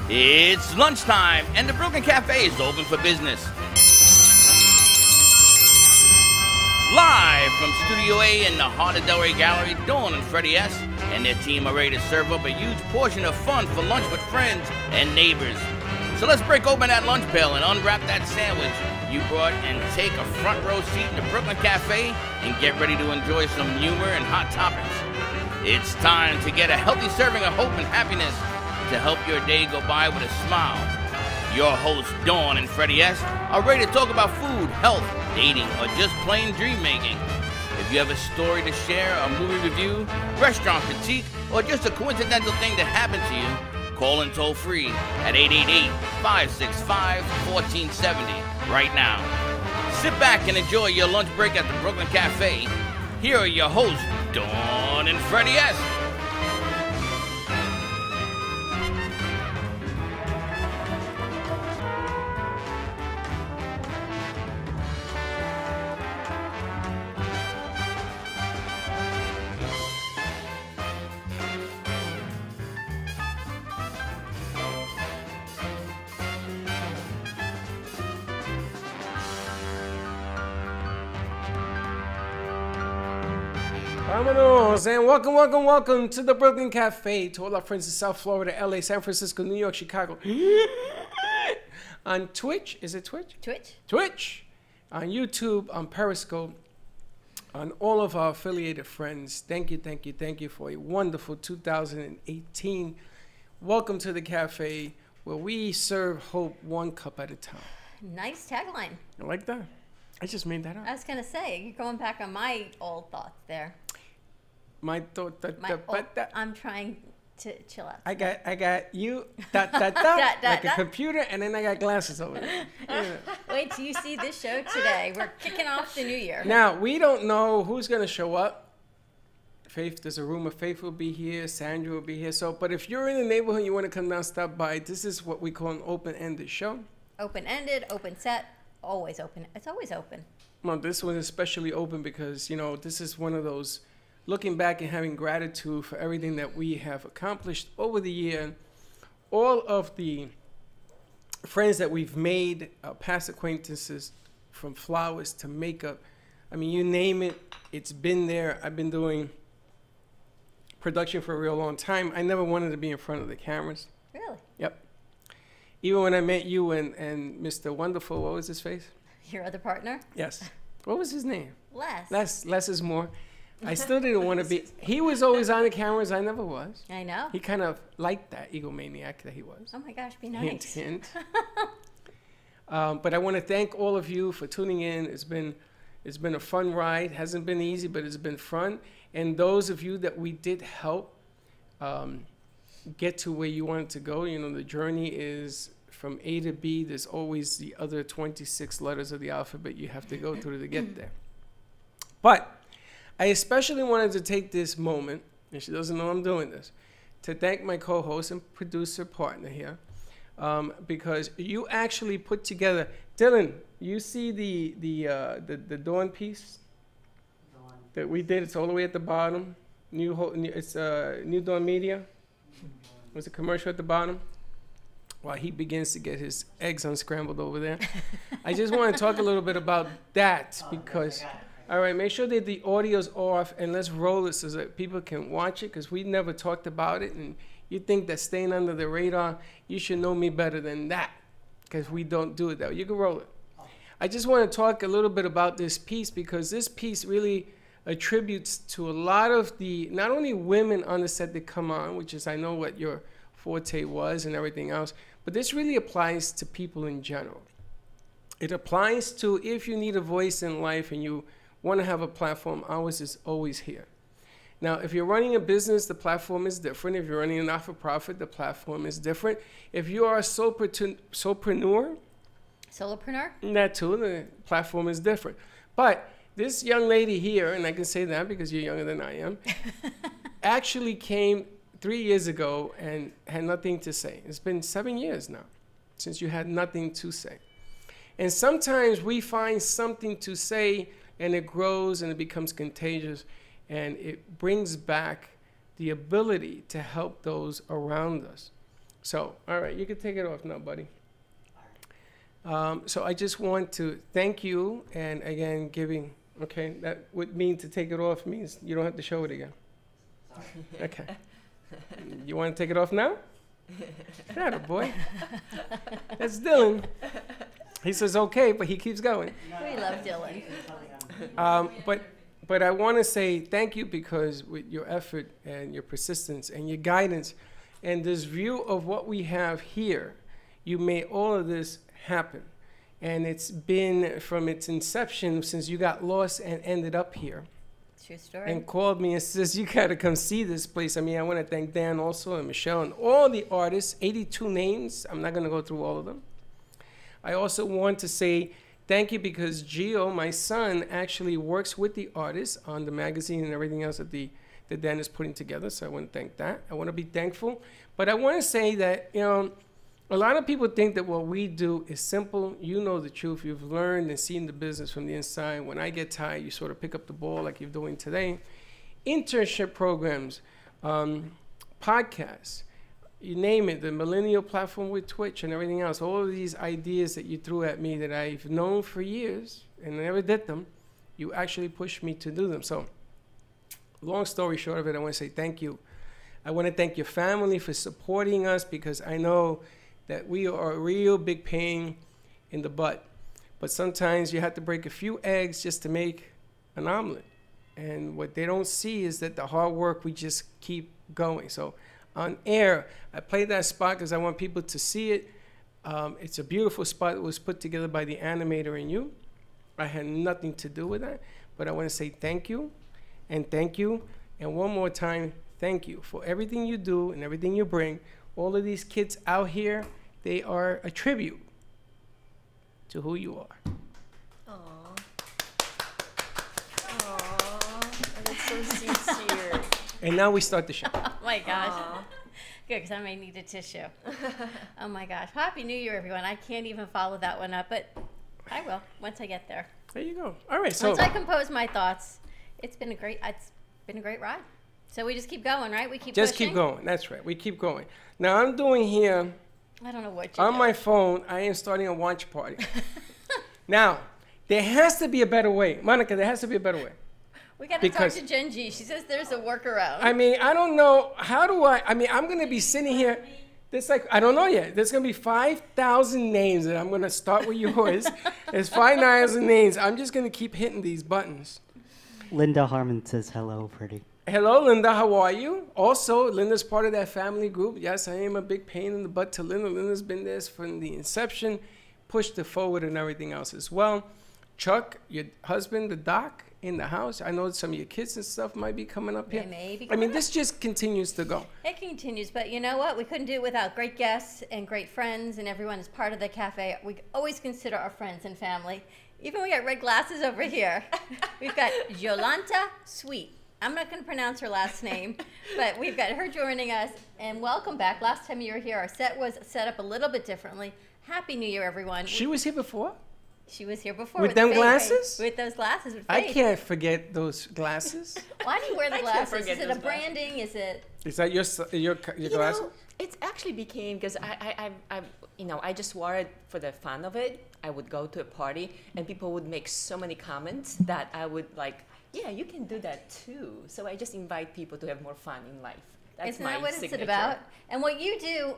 It's lunchtime, and the Brooklyn Cafe is open for business. Live from Studio A in the heart of Delray Gallery, Dawn and Freddie S. and their team are ready to serve up a huge portion of fun for lunch with friends and neighbors. So let's break open that lunch pail and unwrap that sandwich you brought and take a front row seat in the Brooklyn Cafe and get ready to enjoy some humor and hot topics. It's time to get a healthy serving of hope and happiness to help your day go by with a smile. Your hosts, Dawn and Freddie S., are ready to talk about food, health, dating, or just plain dream making. If you have a story to share, a movie review, restaurant critique, or just a coincidental thing that happened to you, call in toll free at 888-565-1470 right now. Sit back and enjoy your lunch break at the Brooklyn Cafe. Here are your hosts, Dawn and Freddie S. Vámonos, and welcome to the Brooklyn Cafe. To all our friends in South Florida, LA, San Francisco, New York, Chicago. On Twitch, is it Twitch? Twitch. On YouTube, on Periscope, on all of our affiliated friends. Thank you for a wonderful 2018. Welcome to the cafe where we serve hope one cup at a time. Nice tagline. You like that? I just made that up. I was going to say, you're going back on my old thoughts there. My thought, I'm trying to chill out. I got you, like a computer, and then I got glasses over there. Yeah. Wait till you see this show today. We're kicking off the new year. Now, we don't know who's going to show up. Faith, there's a rumor Faith will be here, Sandra will be here. So, but if you're in the neighborhood and you want to come down, stop by. This is what we call an open-ended show. Open-ended, open set, always open. It's always open. Well, this one is especially open because, you know, this is one of those looking back and having gratitude for everything that we have accomplished over the year. All of the friends that we've made, past acquaintances, from flowers to makeup. I mean, you name it, it's been there. I've been doing production for a real long time. I never wanted to be in front of the cameras. Really? Yep. Even when I met you and Mr. Wonderful, what was his face? Your other partner? Yes. What was his name? Les. Less is more. I still didn't want to be. He was always on the cameras. I never was. I know. He kind of liked that egomaniac that he was. Oh my gosh, be nice. Hint. But I want to thank all of you for tuning in. It's been a fun ride. Hasn't been easy, but it's been fun. And those of you that we did help get to where you wanted to go, you know, the journey is from A to B. There's always the other 26 letters of the alphabet you have to go through to get there. But I especially wanted to take this moment, and she doesn't know I'm doing this, to thank my co-host and producer partner here, because you actually put together. Dylan, you see the Dawn piece that we did? It's all the way at the bottom. It's New Dawn Media. There's a commercial at the bottom. While he begins to get his eggs unscrambled over there, I just want to talk a little bit about that because. All right, make sure that the audio's off, and let's roll it so that people can watch it, because we never talked about it, and you think that staying under the radar, you should know me better than that, because we don't do it that way. You can roll it. I just want to talk a little bit about this piece, because this piece really attributes to a lot of the, not only women on the set that come on, which is I know what your forte was and everything else, but this really applies to people in general. It applies to if you need a voice in life and you want to have a platform, ours is always here. Now, if you're running a business, the platform is different. If you're running a not-for-profit, the platform is different. If you are a solopreneur, that too, the platform is different. But this young lady here, and I can say that because you're younger than I am, actually came 3 years ago and had nothing to say. It's been 7 years now since you had nothing to say. And sometimes we find something to say and it grows and it becomes contagious and it brings back the ability to help those around us. So, all right, you can take it off now, buddy. So I just want to thank you, and again, giving, okay, that would mean to take it off means you don't have to show it again. Okay. You want to take it off now? Atta boy. That's Dylan. He says okay, but he keeps going. We love Dylan. But I want to say thank you, because with your effort and your persistence and your guidance and this view of what we have here, you made all of this happen. And it's been from its inception, since you got lost and ended up here. True story. And called me and says, you got to come see this place. I mean, I want to thank Dan also, and Michelle, and all the artists, 82 names. I'm not going to go through all of them. I also want to say thank you, because Gio, my son, actually works with the artists on the magazine and everything else that Dan is putting together. So I want to thank that. I want to be thankful. But I want to say that, you know, a lot of people think that what we do is simple. You know the truth. You've learned and seen the business from the inside. When I get tired, you sort of pick up the ball like you're doing today. Internship programs, podcasts, you name it, the millennial platform with Twitch and everything else. All of these ideas that you threw at me that I've known for years and I never did them, you actually pushed me to do them. So long story short of it, I want to say thank you. I want to thank your family for supporting us, because I know that we are a real big pain in the butt. But sometimes you have to break a few eggs just to make an omelet. And what they don't see is that the hard work, we just keep going. So on air, I played that spot because I want people to see it. It's a beautiful spot that was put together by the animator and you. I had nothing to do with that. But I want to say thank you, and thank you. And one more time, thank you for everything you do and everything you bring. All of these kids out here, they are a tribute to who you are. Aww. Aww. That's so sincere. And now we start the show. Oh my gosh. Aww. Good, because I may need a tissue. Oh my gosh. Happy New Year, everyone. I can't even follow that one up, but I will once I get there. There you go. All right. So Once I compose my thoughts, it's been a great ride. So we just keep going, right? We keep just pushing? keep going. That's right. We keep going. Now I'm doing here I don't know what you're on doing. my phone. I am starting a watch party. Now there has to be a better way, Monica. There has to be a better way. We got to talk because- to Jen G. She says there's a workaround. I mean, I don't know. How do I mean, I'm going to be sitting here. There's like, I don't know yet. There's going to be 5,000 names, and I'm going to start with yours. There's 5,000 names. I'm just going to keep hitting these buttons. Linda Harmon says hello, pretty. Hello, Linda. How are you? Also, Linda's part of that family group. Yes, I am a big pain in the butt to Linda. Linda's been there from the inception, pushed it forward and everything else as well. Chuck, your husband, the doc, in the house. I know some of your kids and stuff might be coming up here. They may be I mean, coming this just continues to go. It continues, but you know what? We couldn't do it without great guests and great friends, and everyone is part of the cafe. We always consider our friends and family. Even we got red glasses over here. We've got Jolanta Sweet. I'm not going to pronounce her last name, but we've got her joining us. And welcome back. Last time you were here, our set was set up a little bit differently. Happy New Year, everyone. She was here before? She was here before. With them Faith. glasses? With those glasses. With I Faith. can't forget those glasses. Why do you wear the I can't glasses? forget Is it a those glasses. branding? Is it... Is that your glasses? know, it's actually became because I just wore it for the fun of it. I would go to a party and people would make so many comments that I would like, yeah, you can do that too. So I just invite people to have more fun in life. That's Isn't my that what signature. it's about? And what you do,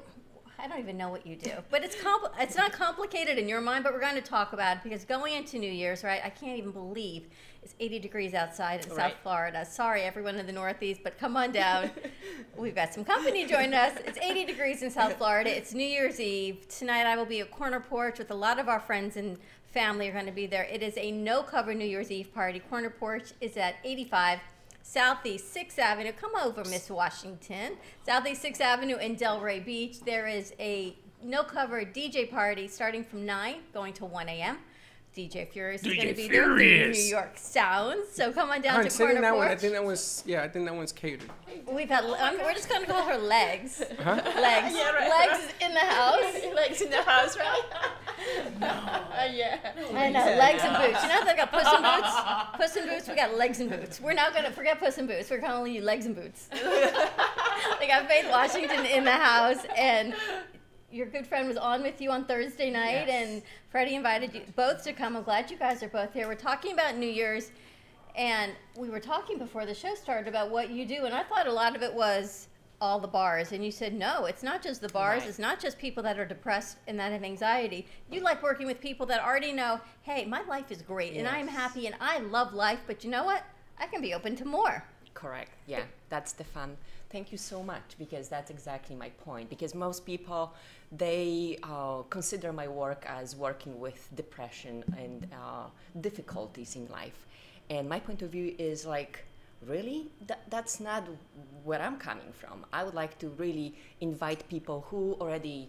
I don't even know what you do, but it's not complicated in your mind, but we're going to talk about it because going into New Year's, right, I can't even believe it's 80 degrees outside in South Right. Florida. Sorry, everyone in the Northeast, but come on down. We've got some company joining us. It's 80 degrees in South Florida. It's New Year's Eve. Tonight I will be at Corner Porch with a lot of our friends and family are going to be there. It is a no-cover New Year's Eve party. Corner Porch is at 85 Southeast 6th Avenue. Come over, Miss Washington. Southeast 6th Avenue in Delray Beach. There is a no-cover DJ party starting from 9 going to 1 a.m. DJ Furious is going to be there doing New York sounds. So come on down to Corner that Porch. one. I think that one's catered. We've had, we're just going to call her Legs. Huh? Legs. Yeah, right. Legs in the house. Legs in the house, right? Yeah. I know, legs and boots. You know they got Puss in Boots? Puss in Boots, we got legs and boots. We're not going to forget Puss in Boots. We're calling you legs and boots. They got Faith Washington in the house, and your good friend was on with you on Thursday night, and Freddie invited you both to come. I'm glad you guys are both here. We're talking about New Year's, and we were talking before the show started about what you do, and I thought a lot of it was all the bars, and you said no, it's not just the bars, it's not just people that are depressed and that have anxiety. You like working with people that already know, hey, my life is great and I'm happy and I love life, but you know what, I can be open to more. Correct. Yeah, that's the fun. Thank you so much, because that's exactly my point. Because most people, they consider my work as working with depression and difficulties in life, and my point of view is like, really? That's not where I'm coming from. I would like to really invite people who already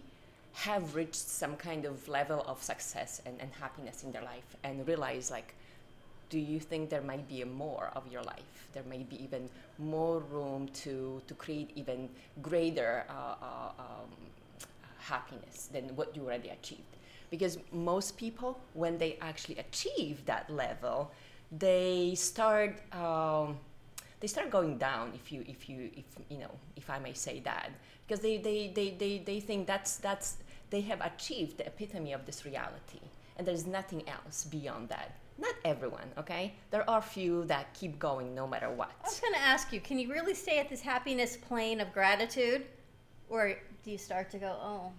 have reached some kind of level of success and happiness in their life, and realize, like, do you think there might be more of your life? There may be even more room to create even greater happiness than what you already achieved. Because most people, when they actually achieve that level, they start going down, if I may say that, because they think that's they have achieved the epitome of this reality, and there's nothing else beyond that. Not everyone, okay? There are few that keep going no matter what. I was going to ask you, can you really stay at this happiness plane of gratitude, or do you start to go, oh,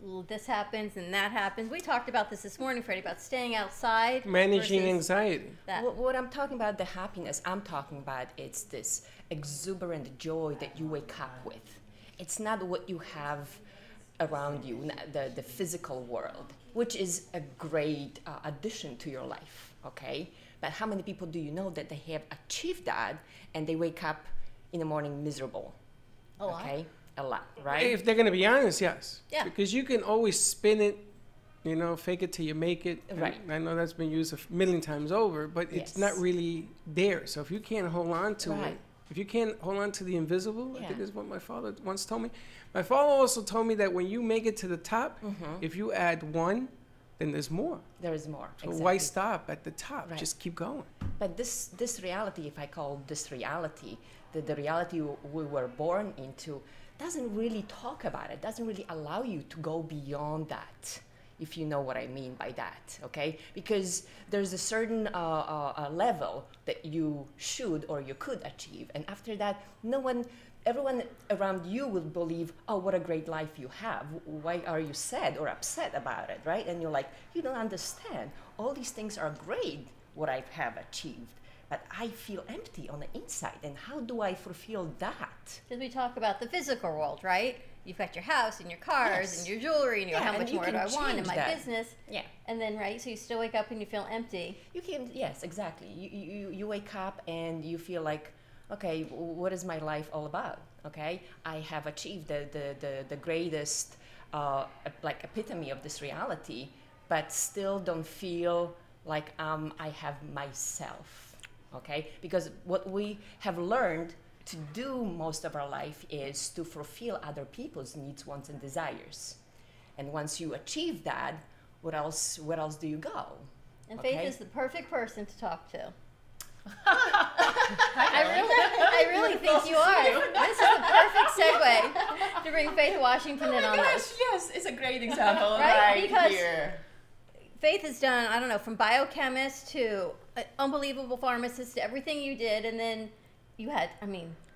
well, this happens and that happens? We talked about this morning, Freddie, about staying outside. Managing versus anxiety. that. What I'm talking about, the happiness I'm talking about, it's this exuberant joy that you wake up with. It's not what you have around you, the physical world, which is a great addition to your life, okay? But how many people do you know that they have achieved that and they wake up in the morning miserable? A lot. Okay? A lot, right? If they're going to be honest, yes. Yeah. Because you can always spin it, fake it till you make it. And Right. I know that's been used a million times over, but it's Yes. not really there. So if you can't hold on to Right. it, if you can't hold on to the invisible, I think Yeah. is what my father once told me. My father also told me that when you make it to the top, Mm-hmm. if you add one, then there's more. There is more. So exactly. why stop at the top? Right. Just keep going. But this reality, if I call this reality, the reality we were born into, doesn't really talk about it, doesn't really allow you to go beyond that, if you know what I mean by that, okay? Because there's a certain level that you should or you could achieve, and after that, everyone around you will believe, oh, what a great life you have. Why are you sad or upset about it, right? And you're like, you don't understand. All these things are great, what I have achieved, but I feel empty on the inside, and how do I fulfill that? Because we talk about the physical world, right? You've got your house and your cars Yes. and your jewelry and your Yeah, how and much you more do can I want in change my that. business. Yeah. And then, right, so you still wake up and you feel empty. You can, yes, exactly. You wake up and you feel like, okay, what is my life all about? Okay, I have achieved the greatest like epitome of this reality, but still don't feel like I have myself. Okay, because what we have learned to do most of our life is to fulfill other people's needs, wants, and desires. And once you achieve that, where else do you go? And Okay. Faith is the perfect person to talk to. I really think you are. This is the perfect segue to bring Faith Washington in on this. yes, it's a great example Right? Because- here. Faith has done, I don't know, from biochemist to unbelievable pharmacist to everything you did, and then you had,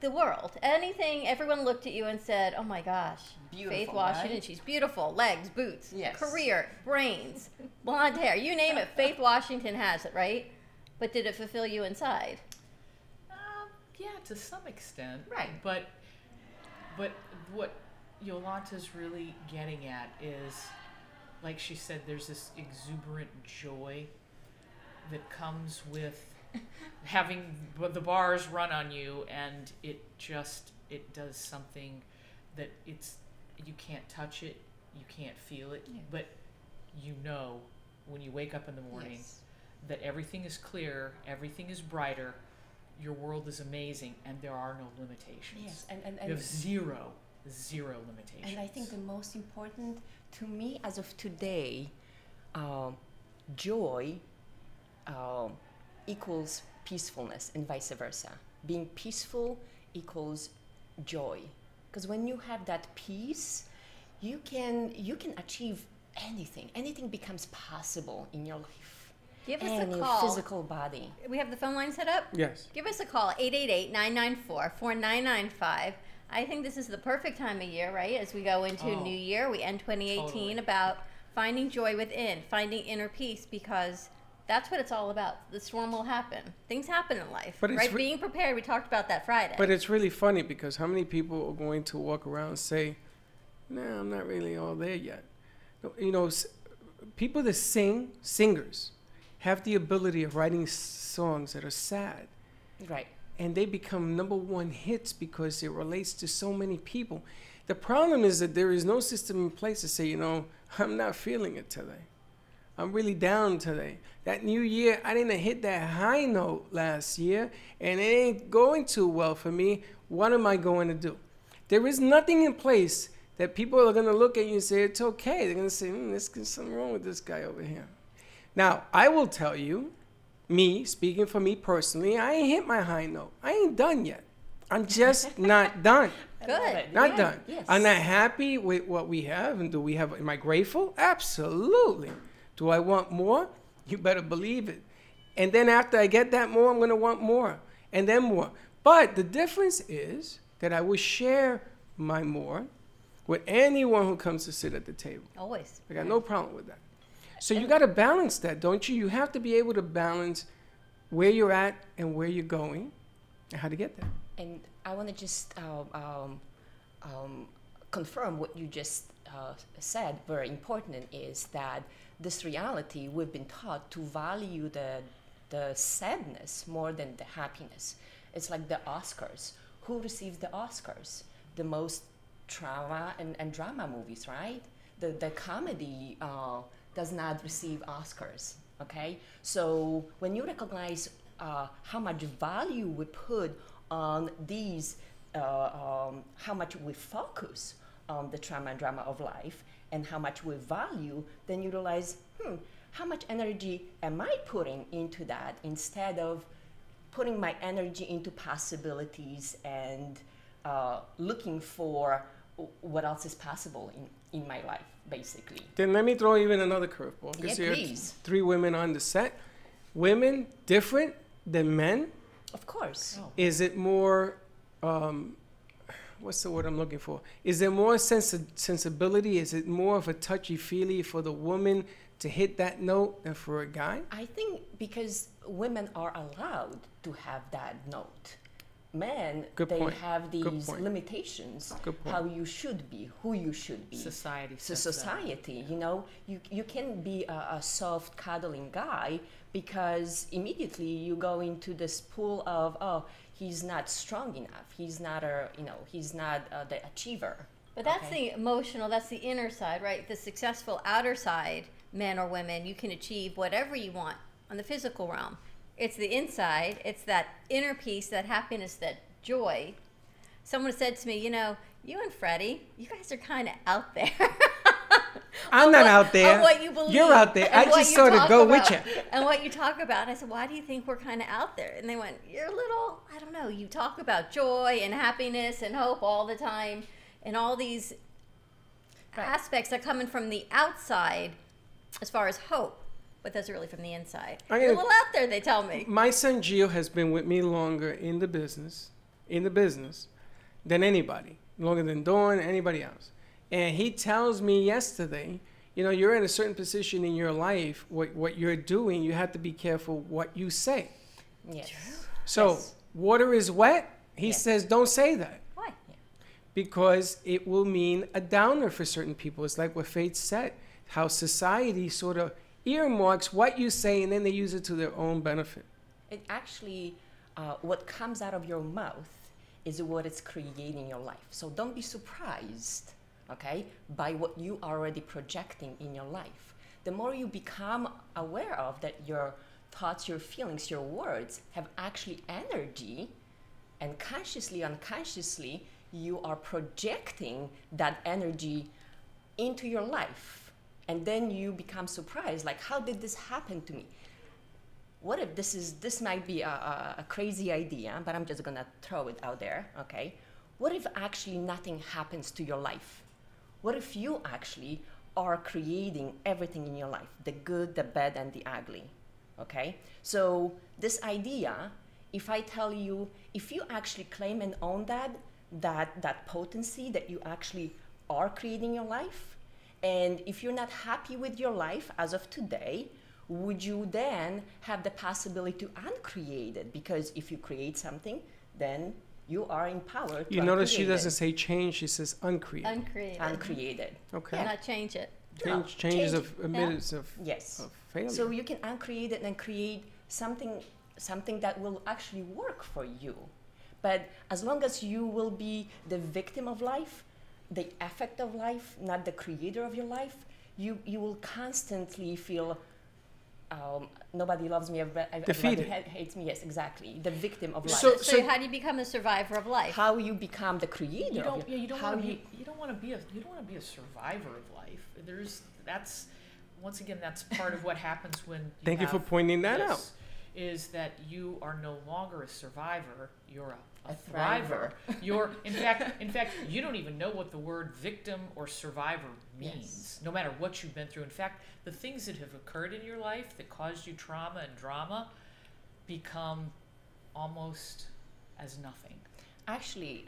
the world. Anything, everyone looked at you and said, oh my gosh, Faith Beautiful, Washington, right? she's beautiful, legs, boots, Yes. career, brains, blonde hair, you name it, Faith Washington has it, right? But did it fulfill you inside? Yeah, to some extent. Right. But what Yolanda's really getting at is, like she said, there's this exuberant joy that comes with having the bars run on you, and it does something that you can't touch it, you can't feel it, but you know when you wake up in the morning Yes. that everything is clear, everything is brighter, your world is amazing, and there are no limitations. Yes, You have zero limitations. And I think the most important to me as of today, joy equals peacefulness and vice versa. Being peaceful equals joy. Because when you have that peace, you can achieve anything. Anything becomes possible in your life. Give us and a your call. physical body. We have the phone line set up? Yes. Give us a call, 888-994-4995. I think this is the perfect time of year, right? As we go into Oh, New Year, we end 2018 totally. about finding joy within, finding inner peace, because that's what it's all about. The storm will happen. Things happen in life, But it's right? Being prepared, we talked about that Friday. But it's really funny because how many people are going to walk around and say, "Nah, I'm not really all there yet." No, you know, people that singers, have the ability of writing songs that are sad, Right. and they become #1 hits because it relates to so many people. The problem is that there is no system in place to say, you know, I'm not feeling it today. I'm really down today. That new year, I didn't hit that high note last year, and it ain't going too well for me. What am I going to do? There is nothing in place that people are going to look at you and say, it's okay. They're going to say, there's something wrong with this guy over here. Now, I will tell you, me, speaking for me personally, I ain't hit my high note. I ain't done yet. I'm just not done. Good. Not Yeah, done. yes. I'm not happy with what we have. And do we have, am I grateful? Absolutely. Do I want more? You better believe it. And then after I get that more, I'm going to want more. And then more. But the difference is that I will share my more with anyone who comes to sit at the table. Always. I got no problem with that. So you got to balance that, don't you? You have to be able to balance where you're at and where you're going and how to get there. And I want to just confirm what you just said. Very important is that this reality, we've been taught to value the sadness more than the happiness. It's like the Oscars. Who receives the Oscars? The most trauma and drama movies, right? The comedy does not receive Oscars, okay? So when you recognize how much value we put on these, how much we focus on the trauma and drama of life and how much we value, then you realize, how much energy am I putting into that instead of putting my energy into possibilities and looking for what else is possible in my life, basically. Then let me throw even another curveball. Yeah, Because there are please. 3 women on the set. Women different than men? Of course. Oh. Is it more, what's the word I'm looking for? Is there more sensibility? Is it more of a touchy-feely for the woman to hit that note than for a guy? I think because women are allowed to have that note. Men, Good they point. have Good these point. limitations, Good point. how you should be, who you should be. Society So says that. society, you know, you can be a soft cuddling guy because immediately you go into this pool of, oh, he's not strong enough. He's not the achiever. But that's Okay. the emotional, that's the inner side, right? The successful outer side, men or women, you can achieve whatever you want on the physical realm. It's the inside, it's that inner peace, that happiness, that joy. Someone said to me, you know, you and Freddie, you guys are kind of out there. I'm On not what- out there. on what you believe. You're out there. and I what just you sort of talk go about, with you. And what you talk about. And I said, why do you think we're kind of out there? And they went, you're a little, I don't know, you talk about joy and happiness and hope all the time and all these aspects that come in from the outside as far as hope, but that's really from the inside. I'm You're a gonna- little out there, they tell me. My son Gio has been with me longer in the business than anybody, longer than Dawn, anybody else. And he tells me yesterday, you know, you're in a certain position in your life, what you're doing, you have to be careful what you say. Yes. So, Yes. water is wet, he Yes. says, don't say that. Why? Because it will mean a downer for certain people. It's like what Faith said, how society sort of earmarks what you say and then they use it to their own benefit. It actually, what comes out of your mouth is what it's creating in your life. So don't be surprised, okay, by what you are already projecting in your life. The more you become aware of that your thoughts, your feelings, your words have actually energy, and consciously, unconsciously, you are projecting that energy into your life. And then you become surprised, like, how did this happen to me? What if this might be a crazy idea, but I'm just gonna throw it out there, okay? What if actually nothing happens to your life? What if you actually are creating everything in your life, the good, the bad, and the ugly, okay? So this idea, if I tell you, if you actually claim and own that potency that you actually are creating your life, and if you're not happy with your life as of today, would you then have the possibility to uncreate it? Because if you create something, then you are empowered to You notice she uncreate doesn't it. say change, she says uncreate. Uncreated. Uncreated. Okay. Yeah. Not change it. No, Changes change- of admittance of Yes. failure. So you can uncreate it and create something that will actually work for you. But as long as you will be the victim of life, the effect of life, not the creator of your life, you will constantly feel nobody loves me, everybody Defeated. hates me. Yes, exactly. The victim of life. So how do you become a survivor of life? How you become the creator You of don't. your, Yeah, you don't how want to be. You don't want to be a. You don't want to be a survivor of life. That's once again that's part of what happens when. Thank you for pointing that out. Is that you are no longer a survivor? You're a A thriver. You're in fact you don't even know what the word victim or survivor means. Yes. No matter what you've been through. In fact, the things that have occurred in your life that caused you trauma and drama become almost as nothing. Actually,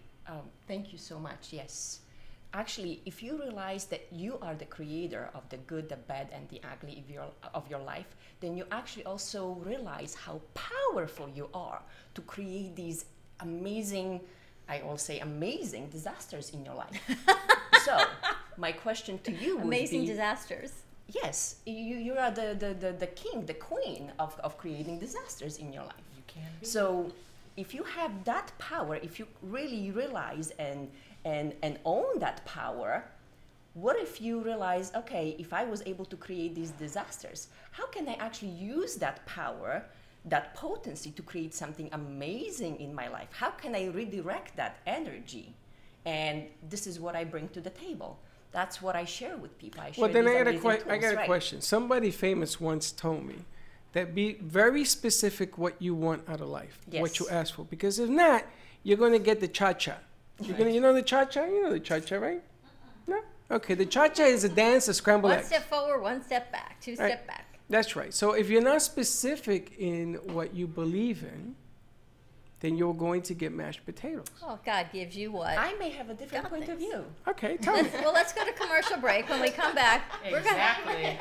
thank you so much. Yes. Actually, if you realize that you are the creator of the good, the bad, and the ugly of your life, then you actually also realize how powerful you are to create these amazing, I will say amazing disasters in your life. So, my question to you would Amazing be, disasters. yes, you are the king, the queen of creating disasters in your life. You can be. So if you have that power, if you really realize and own that power, what if you realize, okay, if I was able to create these disasters, how can I actually use that power, that potency to create something amazing in my life? How can I redirect that energy? And this is what I bring to the table. That's what I share with people. I share Well, then these I got amazing I got tools, a right? question. Somebody famous once told me that be very specific what you want out of life, what you Yes. ask for, because if not, you're going to get the cha-cha. You're gonna, you know the cha-cha? You know the cha-cha, right? No? Okay, the cha-cha is a dance of scrambled One eggs. step forward, one step back, two Right. step back. That's right. So if you're not specific in what you believe in, then you're going to get mashed potatoes. Oh, God gives you what? I may have a different Got point of this. view. Okay, tell me. Let's go to commercial break. When we come back, we're going Exactly.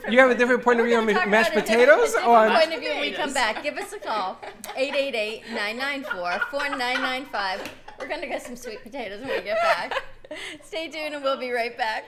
You have a different point of view on mashed potatoes? Or point of view when we come back. Give us a call. 888-994-4995. We're going to get some sweet potatoes when we get back. Stay tuned and we'll be right back.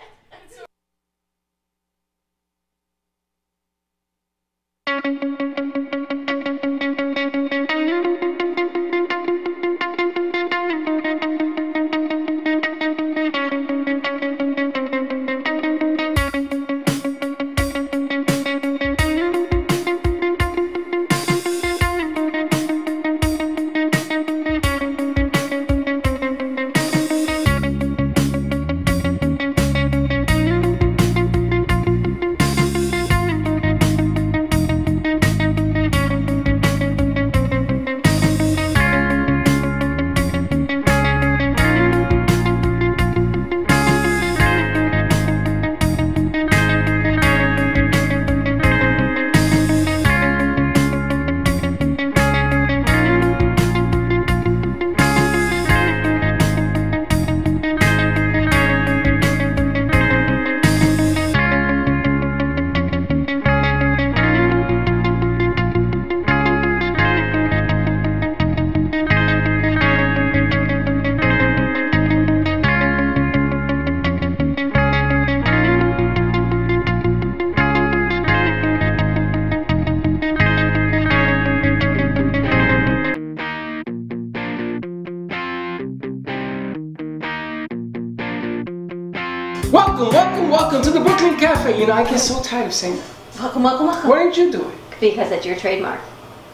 Welcome to the Brooklyn Cafe. You know, I get so tired of saying that. Welcome, welcome, welcome. Why didn't you do it? Because that's your trademark.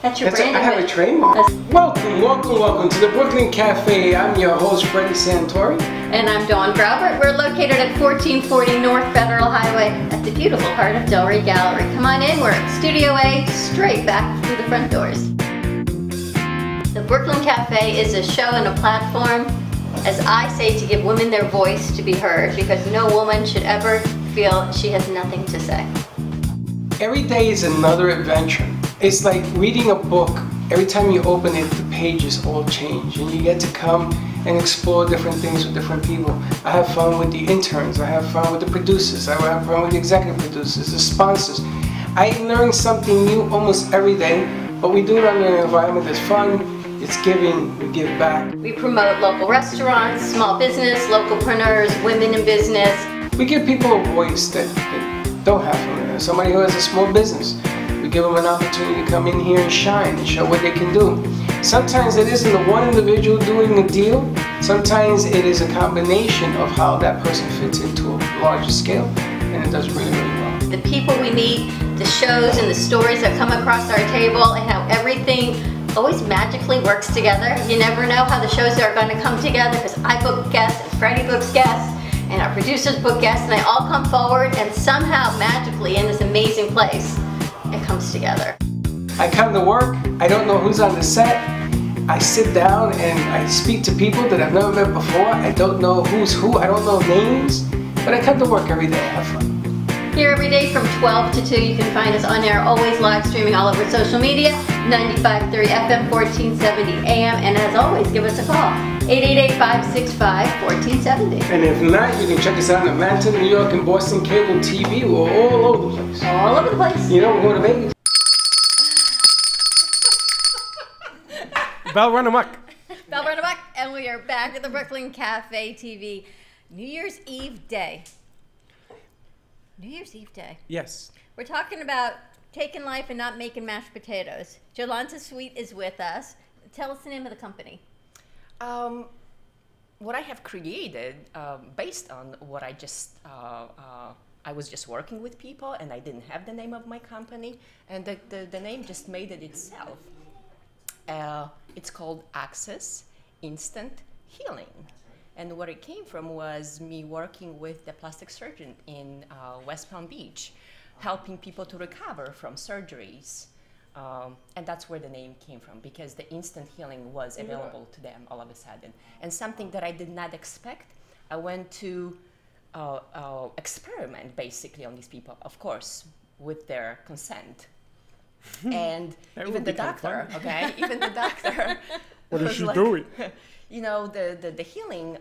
That's your That's brand. I have a trademark. Welcome to the Brooklyn Cafe. I'm your host, Freddie Santori. And I'm Dawn Graubert. We're located at 1440 North Federal Highway at the beautiful heart of Delray Gallery. Come on in, we're at Studio A, straight back through the front doors. The Brooklyn Cafe is a show and a platform, as I say, to give women their voice to be heard, because no woman should ever feel she has nothing to say. Every day is another adventure. It's like reading a book. Every time you open it, the pages all change, and you get to come and explore different things with different people. I have fun with the interns, I have fun with the producers, I have fun with the executive producers, the sponsors. I learn something new almost every day, but we do it under an environment that's fun, it's giving, we give back. We promote local restaurants, small business, localpreneurs, women in business. We give people a voice that don't have one. Somebody who has a small business. We give them an opportunity to come in here and shine and show what they can do. Sometimes it isn't the one individual doing the deal. Sometimes it is a combination of how that person fits into a larger scale, and it does really, really well. The people we meet, the shows and the stories that come across our table, and how everything always magically works together. You never know how the shows are going to come together, because I book guests, and Freddie books guests, and our producers book guests, and they all come forward, and somehow magically in this amazing place, it comes together. I come to work, I don't know who's on the set. I sit down and I speak to people that I've never met before. I don't know who's who, I don't know names, but I come to work every day and have fun. Here every day from 12 to 2, you can find us on air, always live streaming all over social media, 95.3 FM, 1470 AM, and as always, give us a call, 888-565-1470. And if not, you can check us out in Atlanta, New York, and Boston Cable TV. We're all over the place. All over the place. You know, we're going to Vegas. Bell run amok. Bell run amok, and we are back at the Brooklyn Cafe TV. New Year's Eve day. New Year's Eve day. Yes. We're talking about taking life and not making mashed potatoes. Jolanta Sweet is with us. Tell us the name of the company. What I have created, based on what I just, I was just working with people, and I didn't have the name of my company, and the name just made it itself. It's called Access Instant Healing. And where it came from was me working with the plastic surgeon in West Palm Beach, helping people to recover from surgeries. And that's where the name came from, because the instant healing was available to them all of a sudden. And something that I did not expect, I went to experiment basically on these people, of course, with their consent. And even the doctor, okay, even the doctor. What is was she like, doing? You know, the healing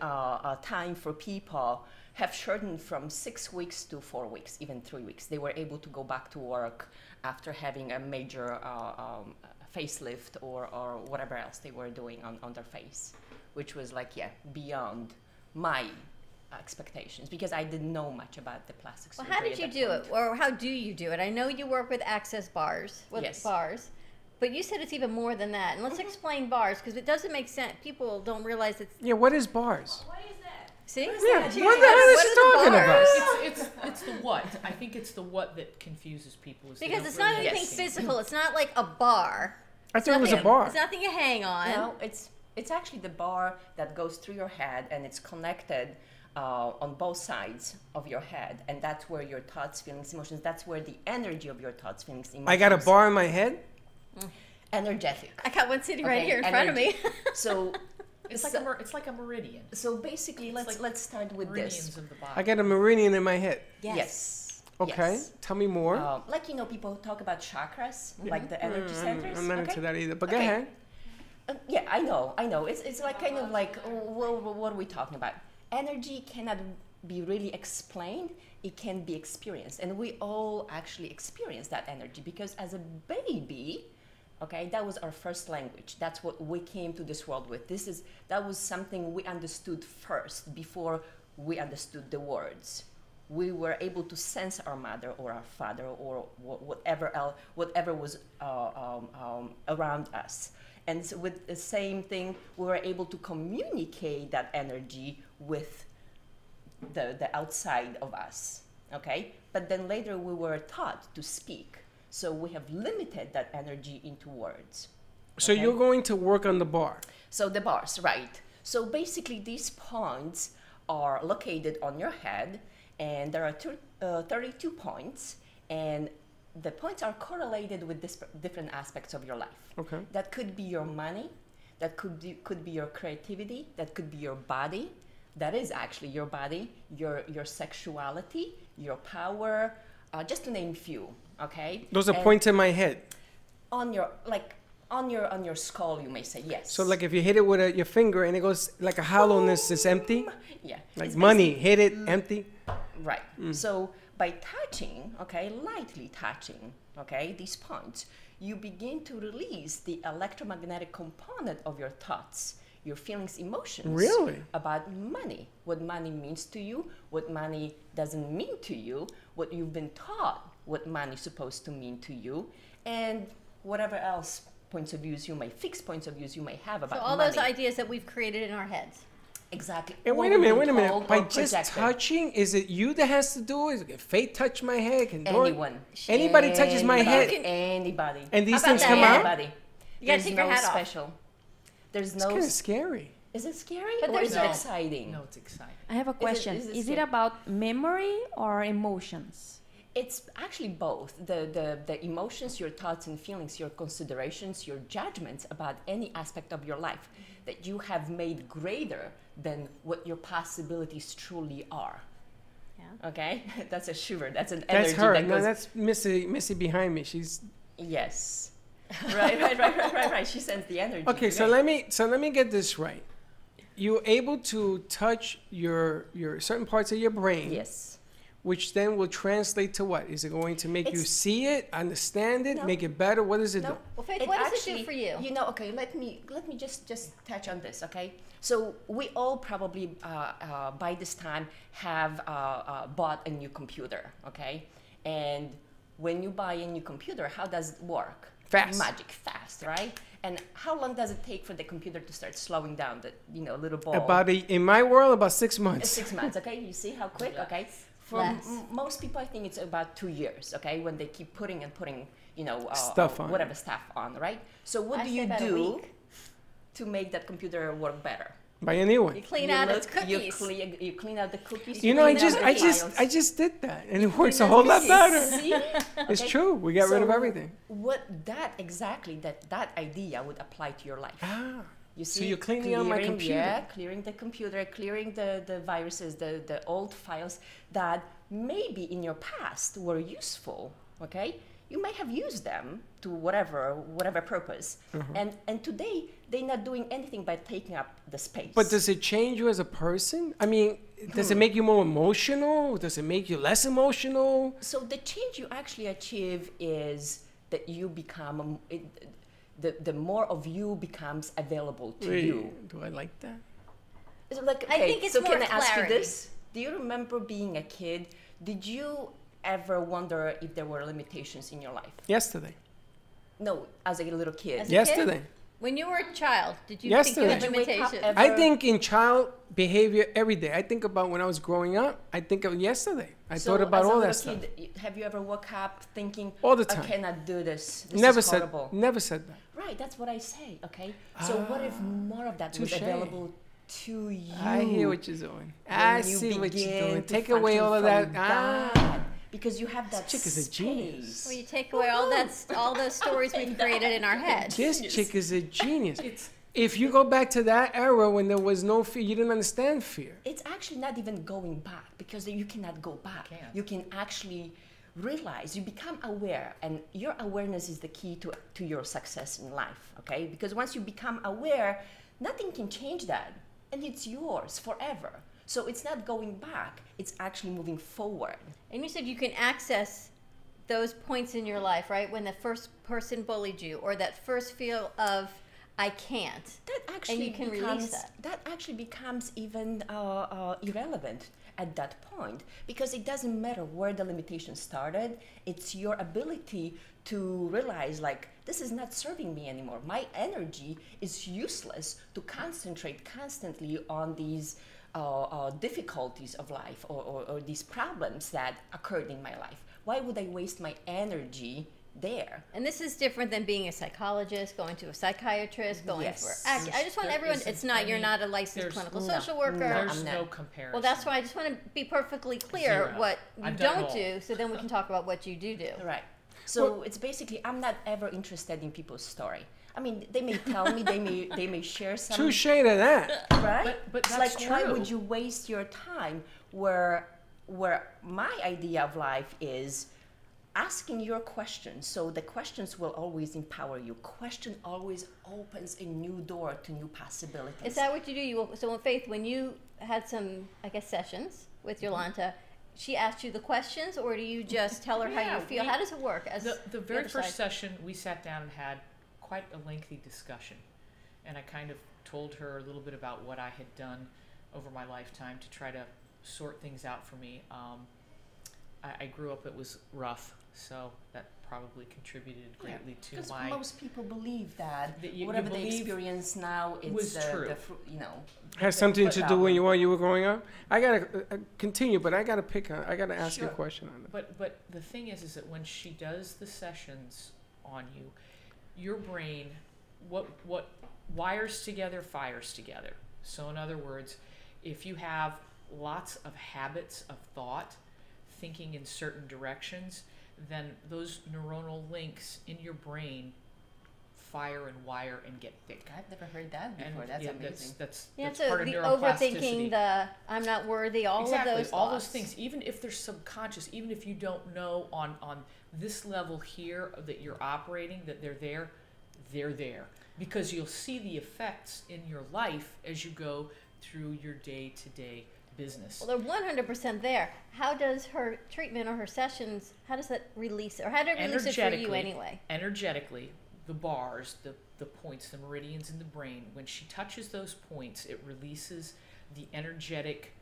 time for people have shortened from 6 weeks to 4 weeks, even 3 weeks. They were able to go back to work after having a major facelift or whatever else they were doing on their face, which was like, yeah, beyond my expectations, because I didn't know much about the plastic surgery. Well, how did you do it? Or how do you do it? I know you work with Access Bars. Yes. Bars. But you said it's even more than that. And let's explain bars, because it doesn't make sense. People don't realize it's... Yeah, what is bars? See? Yeah, what the hell is she talking about? It's the what. I think it's the what that confuses people. Is they Because don't it's not really anything understand. physical. It's not like a bar. I thought it was a bar. It's nothing you hang on. No, it's actually the bar that goes through your head, and it's connected on both sides of your head, and that's where your thoughts, feelings, emotions, that's where the energy of your thoughts, feelings, emotions. I got a bar in my head? Energetic. I got one sitting right Okay, here in front of me. energy. So It's like a meridian. so basically, let's start with Meridians this. of the body. I got a meridian in my head. Yes. Okay, Yes. tell me more. Like, you know, people talk about chakras, like the energy centers. I'm not okay? into that either, but go Okay. ahead. Yeah, I know. It's like kind of like, what are we talking about? Energy cannot be really explained. It can be experienced. And we all actually experience that energy, because as a baby, okay, that was our first language. That's what we came to this world with. That was something we understood first before we understood the words. We were able to sense our mother or our father or whatever else, whatever was around us. And so with the same thing, we were able to communicate that energy with the outside of us, okay? But then later we were taught to speak. So we have limited that energy into words. So Okay. you're going to work on the bar. So the bars, right. So basically these points are located on your head, and there are 32 points, and the points are correlated with different aspects of your life. Okay. That could be your money, that could be your creativity, that could be your body, that is actually your body, your sexuality, your power, just to name few, okay? Those are And points in my head. on your, like, on your skull, you may say, yes. So like if you hit it with your finger and it goes like a hollowness, it's empty. Yeah. Like It's money, hit it, empty. right. So by touching, okay, lightly touching, okay, these points, you begin to release the electromagnetic component of your thoughts, your feelings, emotions. Really? About money, what money means to you, what money doesn't mean to you, what you've been taught, what money is supposed to mean to you, and whatever else points of views you may, fixed points of views you may have about So all money. those ideas that we've created in our heads. Exactly. And What wait a we've minute, been wait a minute. told By or just projected. touching, is it you that has to do it? Can Faith touch my head? Can Dory? Anyone. Anybody touches my head. Anybody. And these How about things come out? Anybody. You gotta There's take no your hat off. special. There's It's no. kind of scary. Is it scary But or there's is no- it exciting? No, it's exciting. I have a question. is it Is it scary? about memory or emotions? It's actually both. The emotions, your thoughts and feelings, your considerations, your judgments about any aspect of your life that you have made greater than what your possibilities truly are. Yeah. Okay? That's a shiver. That's an That's energy her. that No, goes. that's Missy behind me. She's Yes. right. She sends the energy. okay. So right. let me get this right. You're able to touch your certain parts of your brain. Yes. Which then will translate to what? Is it going to make you It's- see it, understand it, No. make it better? What does it No. do? Well, Faith, It what does it actually- do for you? You know, okay, let me just touch on this, okay? So we all probably by this time have bought a new computer, okay? And when you buy a new computer, how does it work? Fast. Magic, fast, right? And how long does it take for the computer to start slowing down the little ball? In my world, about 6 months. 6 months, okay? You see how quick, okay? For Less. most people, I think it's about 2 years, okay? When they keep putting and putting, Stuff on. whatever stuff on, right? So what I do say you about a do week. to make that computer work better? Buy a new one. You clean You out look- its cookies. You clean out the cookies. You know, I clean out just the files. I just did that, and it works a Clean out whole the lot cookies. better. See? It's Okay. true. We got rid of So everything. What that idea would apply to your life. Ah, You So see, you're cleaning out my computer. Yeah, clearing the computer, clearing the viruses, the old files that maybe in your past were useful, okay? You may have used them to whatever purpose. Uh-huh. And today, they're not doing anything by taking up the space. but does it change you as a person? I mean, does it make you more emotional? Does it make you less emotional? So the change you actually achieve is that you become, the more of you becomes available to you. Do I like that? Is it like, I okay, think it's so more can I ask you clarity. this? Do you remember being a kid? Did you ever wonder if there were limitations in your life? Yesterday. No, as a little kid. As a Yesterday. When you were a child, did you Yesterday. think Did of you wake up limitations? ever- I think in child behavior every day. I think about when I was growing up. I think of yesterday. I So thought about as a all little that stuff. kid, have you ever woke up thinking, All the I time. cannot do this. This Never is said. horrible. Never said that. Right, that's what I say, okay? So what if more of that was touche. available to you? I hear what you're doing. when I you see what you're begin doing. to Take away function all of that. from Ah. God, because you have that chick is a space. genius. Well, you take away all those stories we've created in our head. This chick is a genius. It's If you go back to that era when there was no fear, you didn't understand fear. It's actually not even going back because you cannot go back. Can't. You can actually realize, you become aware, and your awareness is the key to your success in life, okay? Because once you become aware, nothing can change that, and it's yours forever. So it's not going back, it's actually moving forward. And you said you can access those points in your life, right? When the first person bullied you, or that first feel of I can't. That actually you can release becomes that. actually becomes even irrelevant at that point, because it doesn't matter where the limitation started. It's your ability to realize, like, this is not serving me anymore. My energy is useless to concentrate constantly on these difficulties of life or these problems that occurred in my life. Why would I waste my energy there. And this is different than being a psychologist, going to a psychiatrist, going Yes. for I just want There everyone. isn't It's not. You're any- not a licensed there's- clinical No, social worker. There's I'm no not. comparison. Well, that's why I just want to be perfectly clear Zero. what you I've done it don't all. do, so then we can talk about what you do do. Right. So it's basically, I'm not ever interested in people's story. I mean, they may tell me, they may share some. Touche to that. Right? But It's that's like, why true. would you waste your time where my idea of life is asking your questions. So the questions will always empower you. Question always opens a new door to new possibilities. Is that what you do? So, Faith, when you had some, I guess, sessions with Yolanta, she asked you the questions, or do you just tell her how Yeah, you feel? we- How does it work? As The very other first side? session, we sat down and had quite a lengthy discussion. And I kind of told her a little bit about what I had done over my lifetime to try to sort things out for me. I grew up, it was rough, so that probably contributed greatly to Because my... most people believe that you whatever they believe experience now, it's was true. you know. Has something to do when But- you were growing up. I gotta continue, but I gotta I gotta ask you a Sure. question on that. But the thing is that when she does the sessions on you, your brain, what wires together fires together. So in other words, if you have lots of habits of thought, thinking in certain directions, then those neuronal links in your brain fire and wire and get thick. I've never heard that before. And That's yeah, amazing. That's Yeah, that's so part of the neuroplasticity. overthinking, the I'm not worthy, all Exactly, of those all thoughts. those things, even if they're subconscious, even if you don't know on this level here that you're operating, that they're there. Because you'll see the effects in your life as you go through your day-to-day business. Well, they're 100% there. How does her treatment or her sessions, how does that release it? Or how did it release it for you anyway? Energetically, the bars, the points, the meridians in the brain, when she touches those points, it releases the energetic,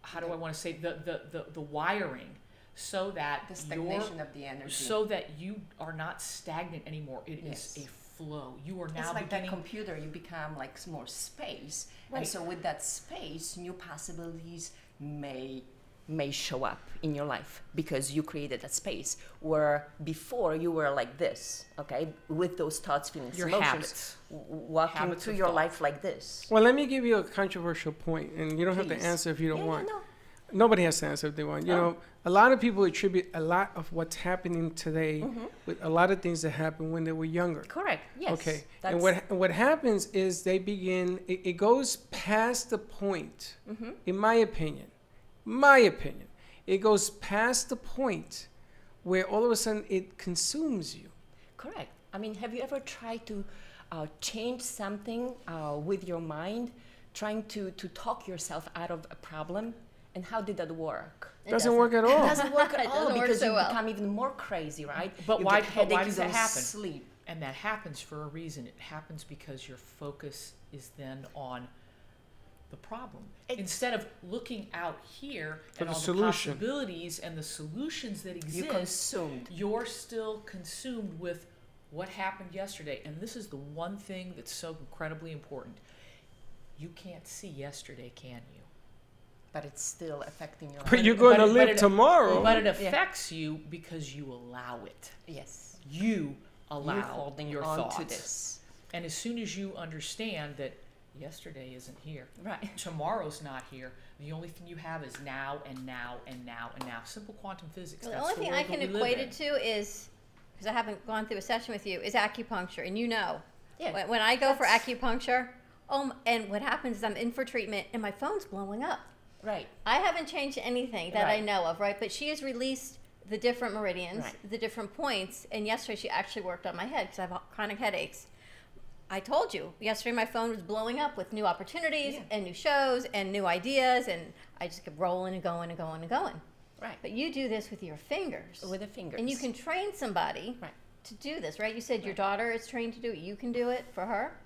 how do I want to say, the wiring, so that The stagnation of the energy. so that you are not stagnant anymore. It Yes. is a flow. You are It's now like that beginning. computer, you become like more space. Right. And so with that space, new possibilities may show up in your life because you created that space where before you were like this, okay, with those thoughts, feelings, Your emotions, habits. walking Habits through of your thought. life like this. Well, let me give you a controversial point, and you don't have Please. to answer if you don't Yeah, want. no. Nobody has to answer if they want. You Oh. know, a lot of people attribute a lot of what's happening today Mm-hmm. with a lot of things that happened when they were younger. Correct. Yes. Okay. That's, And what happens is they begin, it goes past the point, Mm-hmm. in my opinion, it goes past the point where all of a sudden it consumes you. correct. I mean, have you ever tried to change something with your mind, trying to talk yourself out of a problem? And how did that work? It Doesn't work at all. It doesn't work at It all doesn't work because so you well. become even more crazy, right? But You why- get but headache, why you does that don't happen? sleep. And that happens for a reason. It happens because your focus is then on the problem. It's- Instead of looking out here For and the all solution. the possibilities and the solutions that You exist, consumed. you're still consumed with what happened yesterday. And this is the one thing that's so incredibly important. You can't see yesterday, can you? But it's still affecting your But life. you're going to but live it- tomorrow. But it affects you because you allow it. Yes. You allow You're holding your on thoughts. to this. And as soon as you understand that yesterday isn't here, Right. tomorrow's not here, the only thing you have is now and now and now and now. Simple quantum physics. The That's only the thing world I can that we equate live it to is, because I haven't gone through a session with you, is acupuncture. And you know, Yeah. when I go for That's- acupuncture, and what happens is I'm in for treatment and my phone's blowing up. Right. I haven't changed anything that I Right. know of, right? But she has released the different meridians, Right. the different points. And yesterday she actually worked on my head because I have chronic headaches. I told you, yesterday my phone was blowing up with new opportunities Yeah. and new shows and new ideas. And I just kept rolling and going and going and going. Right. But you do this with your fingers. With the fingers. And you can train somebody Right. to do this, right? You said your daughter is trained to do it. You can do it for her.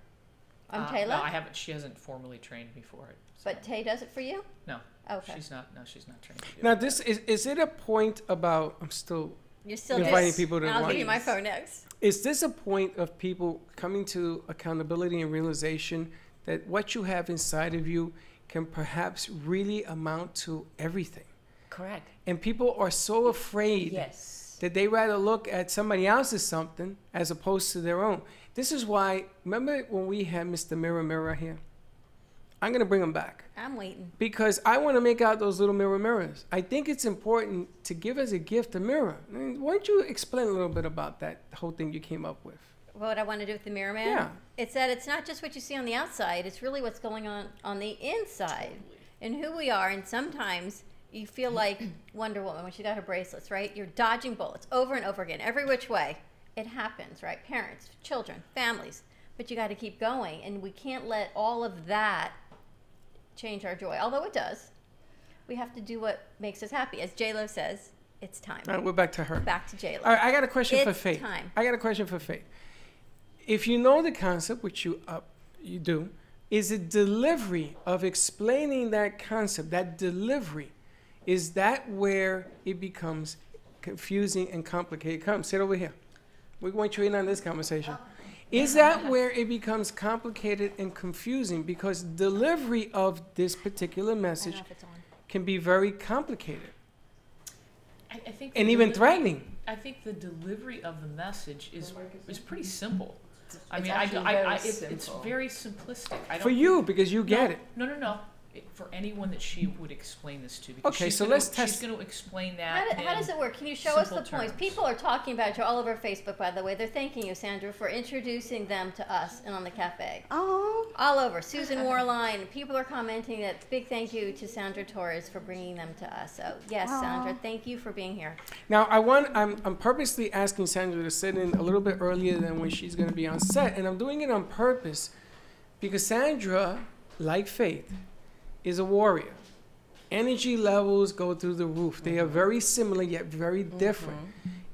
Taylor. No, I haven't. She hasn't formally trained me for it. so- But Tay does it for you. no, Okay. she's not. No, she's not trained. To do Now, it. this is it a point about, I'm still, You're still Inviting just, people to I'll watch. give you my phone next. is this a point of people coming to accountability and realization that what you have inside of you can perhaps really amount to everything? Correct. And people are so afraid Yes. that they rather look at somebody else's something as opposed to their own. This is why, remember when we had Mr. Mirror Mirror here? I'm going to bring him back. I'm waiting. Because I want to make out those little mirrors. I think it's important to give as a gift a mirror. I mean, why don't you explain a little bit about that whole thing you came up with? What I want to do with the Mirror Man? Yeah. It's that it's not just what you see on the outside. It's really what's going on the inside and who we are. And sometimes you feel like Wonder Woman when she got her bracelets, right? You're dodging bullets over and over again, every which way. It happens, right? Parents, children, families. But you got to keep going. And we can't let all of that change our joy. Although it does. We have to do what makes us happy. As J-Lo says, it's time. All right, we're back to her. Back to J-Lo. All right, I got a question for It's Faith. time. I got a question for Faith. If you know the concept, which you do, is the delivery of explaining that concept, that delivery, is that where it becomes confusing and complicated? Come, sit over here. We want you in on this conversation. Is that where it becomes complicated and confusing? Because delivery of this particular message can be very complicated I think and the even delivery- threatening. I think the delivery of the message is pretty simple. I It's mean, actually it's very very simple. simplistic. I don't For you, think- because you get it. No. For anyone that she would explain this to. Because Okay, she's so gonna- let's test- She's going to explain that. How does in it work? Can you show us the simple points? terms. People are talking about you all over Facebook, by the way. They're thanking you, Sandra, for introducing them to us and on the cafe. Oh, All over. Susan Warline. People are commenting that big thank you to Sandra Torres for bringing them to us. So, yes, Sandra, Aw. thank you for being here. Now, I'm purposely asking Sandra to sit in a little bit earlier than when she's going to be on set, and I'm doing it on purpose because Sandra, like Faith, is a warrior. Energy levels go through the roof. They are very similar yet very different.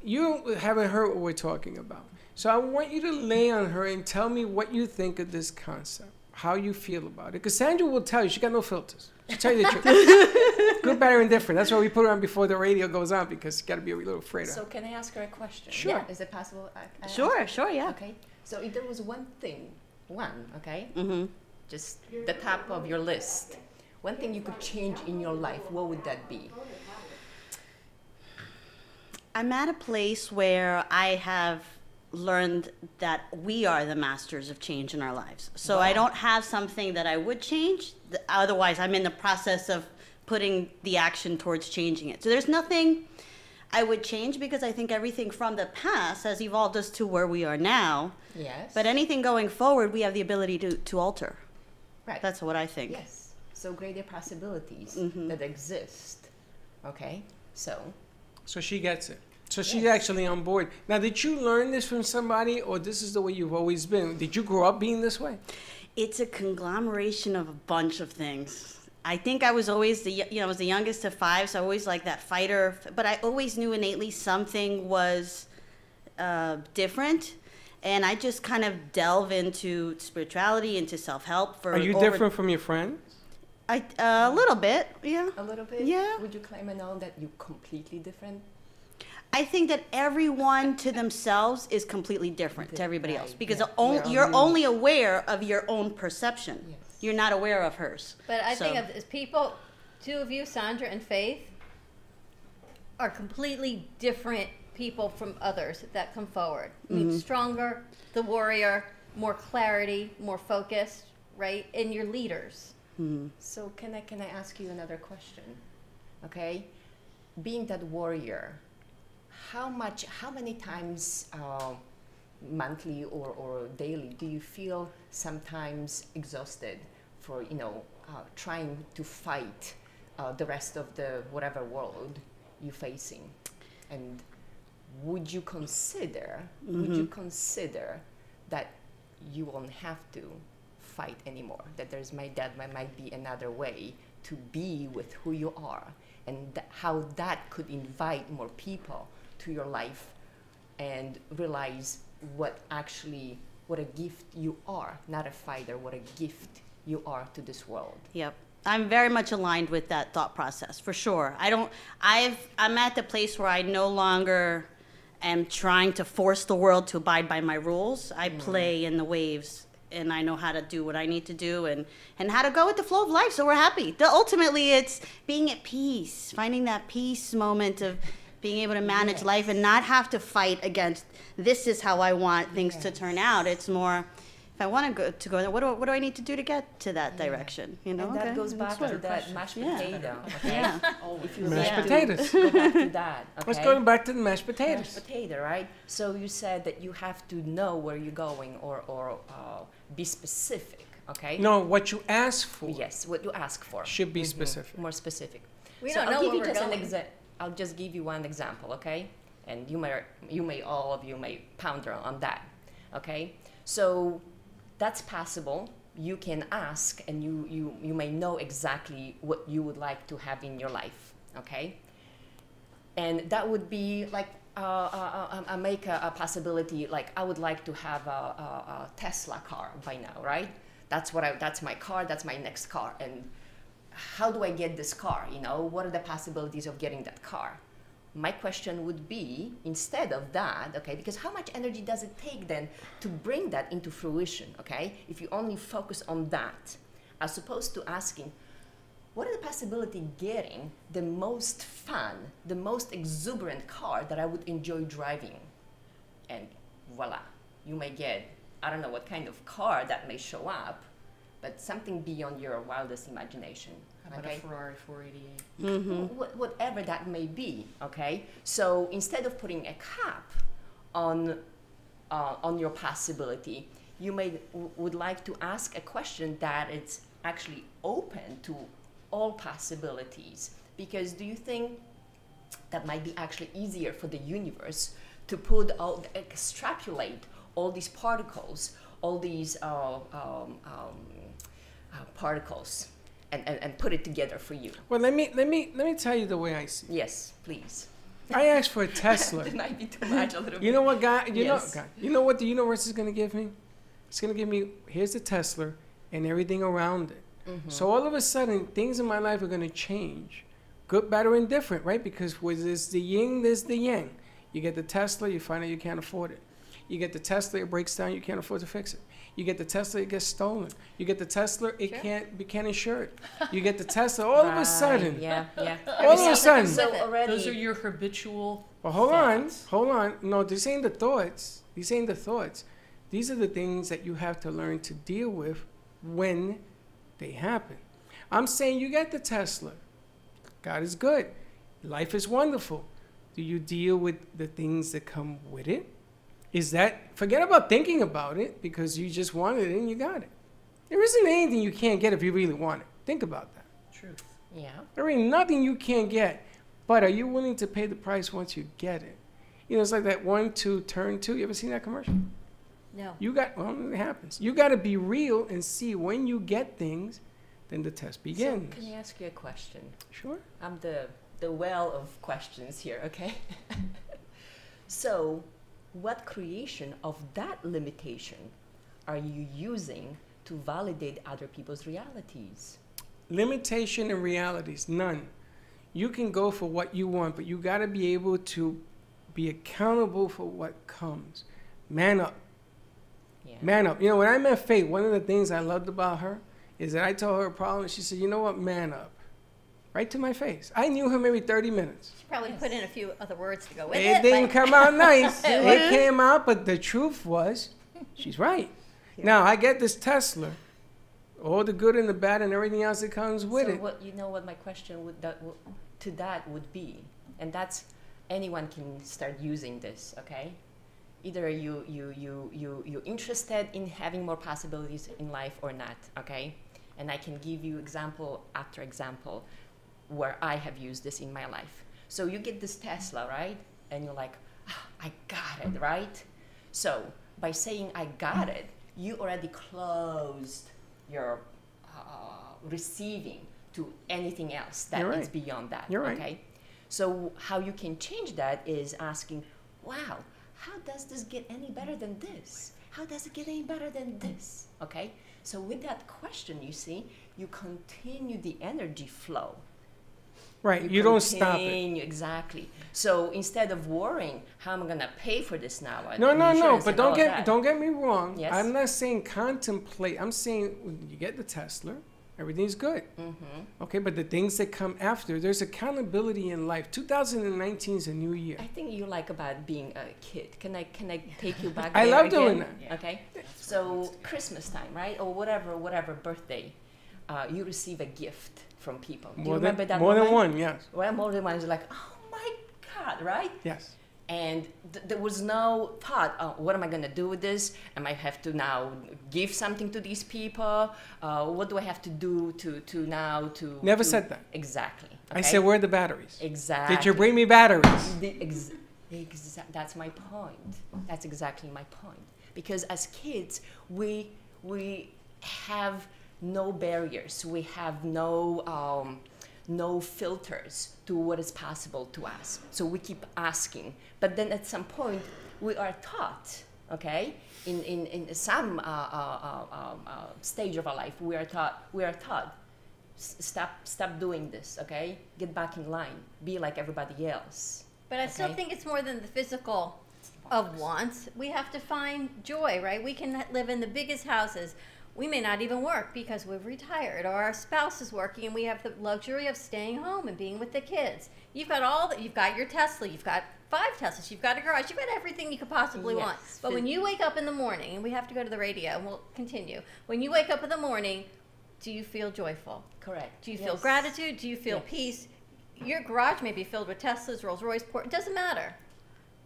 You haven't heard what we're talking about. So I want you to lay on her and tell me what you think of this concept, how you feel about it. Because Sandra will tell you, she got no filters. She'll tell you the truth. Good, bad, or indifferent. That's why we put her on before the radio goes on, because you got to be a little afraid of So her. can I ask her a question? Sure. Yeah. Is it possible? I sure, sure, yeah. Okay. So if there was one thing, okay, Mm-hmm. just the top of your list, one thing you could change in your life, what would that be? I'm at a place where I have learned that we are the masters of change in our lives. So I don't have something that I would change. Otherwise, I'm in the process of putting the action towards changing it. So there's nothing I would change because I think everything from the past has evolved us to where we are now. Yes. But anything going forward, we have the ability to alter. Right. That's what I think. Yes. So greater possibilities that exist. Okay. So So she gets it. So she's actually on board. Now, did you learn this from somebody, or this is the way you've always been? Did you grow up being this way? It's a conglomeration of a bunch of things. I think I was always I was the youngest of five, so I always like that fighter. But I always knew innately something was different, and I just kind of delve into spirituality, into self-help. Are you different from your friends? A little bit, yeah. a little bit. Yeah. Would you claim and all that you're completely different? I think that everyone to themselves is completely different to everybody else Right, because yeah. We're you're only- only aware of your own perception. Yes. You're not aware of hers. But I think So- as people, two of you, Sandra and Faith, are completely different people from others that come forward. I mean, stronger, the warrior, more clarity, more focused, right? And you're leaders. So can I ask you another question? Okay, being that warrior, how many times monthly or daily do you feel sometimes exhausted for trying to fight the rest of the whatever world you're facing? And would you consider that you won't have to fight anymore, that might be another way to be with who you are, and how that could invite more people to your life and realize what a gift you are, not a fighter, what a gift you are to this world. Yep. I'm very much aligned with that thought process, for sure. I'm at the place where I no longer am trying to force the world to abide by my rules. I play in the waves, and I know how to do what I need to do and how to go with the flow of life, so we're happy. Ultimately, it's being at peace, finding that peace moment of being able to manage life and not have to fight against this is how I want things to turn out. It's more, if I want to go there, what do I need to do to get to that direction? You know, And that okay, goes back that's to right. that mashed Yeah. potato. Okay? Yeah. If you Mashed have to potatoes. Go back to that. Okay? Let's go back to the mashed Mashed potatoes. potato, right? So you said that you have to know where you're going or be specific. Okay. No, what you ask for Yes, what you ask for. should be specific. More specific. We So don't know I'll give where you we're just going. I'll just give you one example, okay? And all of you may ponder on that, okay? So that's possible. You can ask, and you may know exactly what you would like to have in your life, okay? And that would be like I make a possibility. Like I would like to have a Tesla car by now, right? That's my car. That's my next car. And how do I get this car? You know, what are the possibilities of getting that car? My question would be, instead of that, okay, because how much energy does it take then to bring that into fruition, okay? If you only focus on that, as opposed to asking, what are the possibility getting the most fun, the most exuberant car that I would enjoy driving? And voila, you may get, I don't know what kind of car that may show up, but something beyond your wildest imagination. How about Okay? a Ferrari 488? Whatever that may be, okay? So instead of putting a cap on your possibility, you would like to ask a question that it's actually open to all possibilities. Because do you think that might be actually easier for the universe to extrapolate all these particles, all these particles, and put it together for you? Well, let me tell you the way I see it. Yes, please. I asked for a Tesla. It might be too much a little bit. You know what, God? Yes. You know what the universe is going to give me? It's going to give me, here's the Tesla and everything around it. So all of a sudden, things in my life are going to change. Good, bad, or indifferent, right? Because where there's the yin, there's the yang. You get the Tesla, you find out you can't afford it. You get the Tesla, it breaks down, you can't afford to fix it. You get the Tesla, it gets stolen. You get the Tesla, it can't insure it. You get the Tesla, all of a sudden. Yeah. All of a sudden. So already. Those are your habitual Well, hold thoughts. on. No, this ain't the thoughts. These ain't the thoughts. These are the things that you have to learn to deal with when they happen. I'm saying you get the Tesla. God is good. Life is wonderful. Do you deal with the things that come with it? Is that, forget about thinking about it because you just wanted it and you got it. There isn't anything you can't get if you really want it. Think about that. Truth. Yeah. There ain't nothing you can't get. But are you willing to pay the price once you get it? You know, it's like that 1, 2, turn 2. You ever seen that commercial? No. Well, it happens. You got to be real and see when you get things, then the test begins. So can I ask you a question? Sure. I'm the well of questions here, okay? So, what creation of that limitation are you using to validate other people's realities? Limitation and realities, none. You can go for what you want, but you got to be able to be accountable for what comes. Man up. Yeah. Man up. You know, when I met Faith, one of the things I loved about her is that I told her a problem, and she said, you know what, man up. Right to my face. I knew her maybe 30 minutes. She probably put in a few other words to go with it. It didn't but- come out nice. It came out, but the truth was, she's right. Now, I get this Tesla, all the good and the bad and everything else that comes with So it. what my question to that would be, and that's anyone can start using this, okay? Either you interested in having more possibilities in life or not, okay? And I can give you example after example where I have used this in my life. So you get this Tesla, right? And you're like, I got it, right? So by saying I got it, you already closed your receiving to anything else that You're is right. beyond that, You're right. okay? So how you can change that is asking, wow, how does this get any better than this? How does it get any better than this? Okay? So with that question, you see, you continue the energy flow. Right, you don't stop it. Continue, exactly. So instead of worrying, how am I gonna pay for this now? No, Insurance but and all of that. don't get me wrong. Yes. I'm not saying contemplate. I'm saying when you get the Tesla, Everything's good. Okay, but the things that come after, there's accountability in life. 2019 is a new year. I think you like about being a kid. Can I take you back? I there love again? doing that. Yeah. Okay. So Christmas time, right, or whatever birthday, you receive a gift from people. Do you remember that more moment? than one, yes. Well, more than one is like, oh my God, right? Yes. And there was no thought, oh, what am I going to do with this? Am I have to now give something to these people? What do I have to do to now to... Never to- said that. Exactly. I okay? said, where are the batteries? Exactly. Did you bring me batteries? That's my point. That's exactly my point. Because as kids, we have no barriers. We have no filters to what is possible to us. So we keep asking. But then at some point, we are taught, okay? In some stage of our life, we are taught, stop doing this, okay? Get back in line. Be like everybody else. But I still Okay. think it's more than the physical of wants. We have to find joy, right? We can live in the biggest houses. We may not even work because we're retired, or our spouse is working, and we have the luxury of staying home and being with the kids. You've got all that. You've got your Tesla. You've got 5 Teslas. You've got a garage. You've got everything you could possibly want. Yes. But when you wake up in the morning, and we have to go to the radio, and we'll continue. When you wake up in the morning, do you feel joyful? Correct. Do you feel Yes. gratitude? Do you feel Yes. peace? Your garage may be filled with Teslas, Rolls Royce, Porsche. It doesn't matter.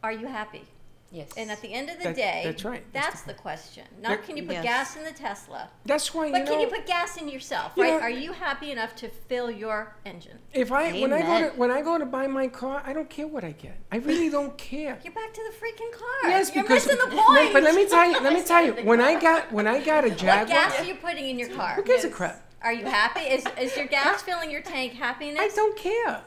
Are you happy? Yes. And at the end of the That- day, that's right. That's the question. Not There- can you put Yes. gas in the Tesla, That's why, but you can know, you put gas in yourself, You right? know- Are you happy enough to fill your engine? Amen. when I go to buy my car, I don't care what I get. I really don't care. Get back to the freaking car. Yes, You're because missing the no, point. but let me tell you, when I got a What Jaguar, gas are you putting in your car? who gives a crap? Are you happy? Is your gas filling your tank happiness? I don't care.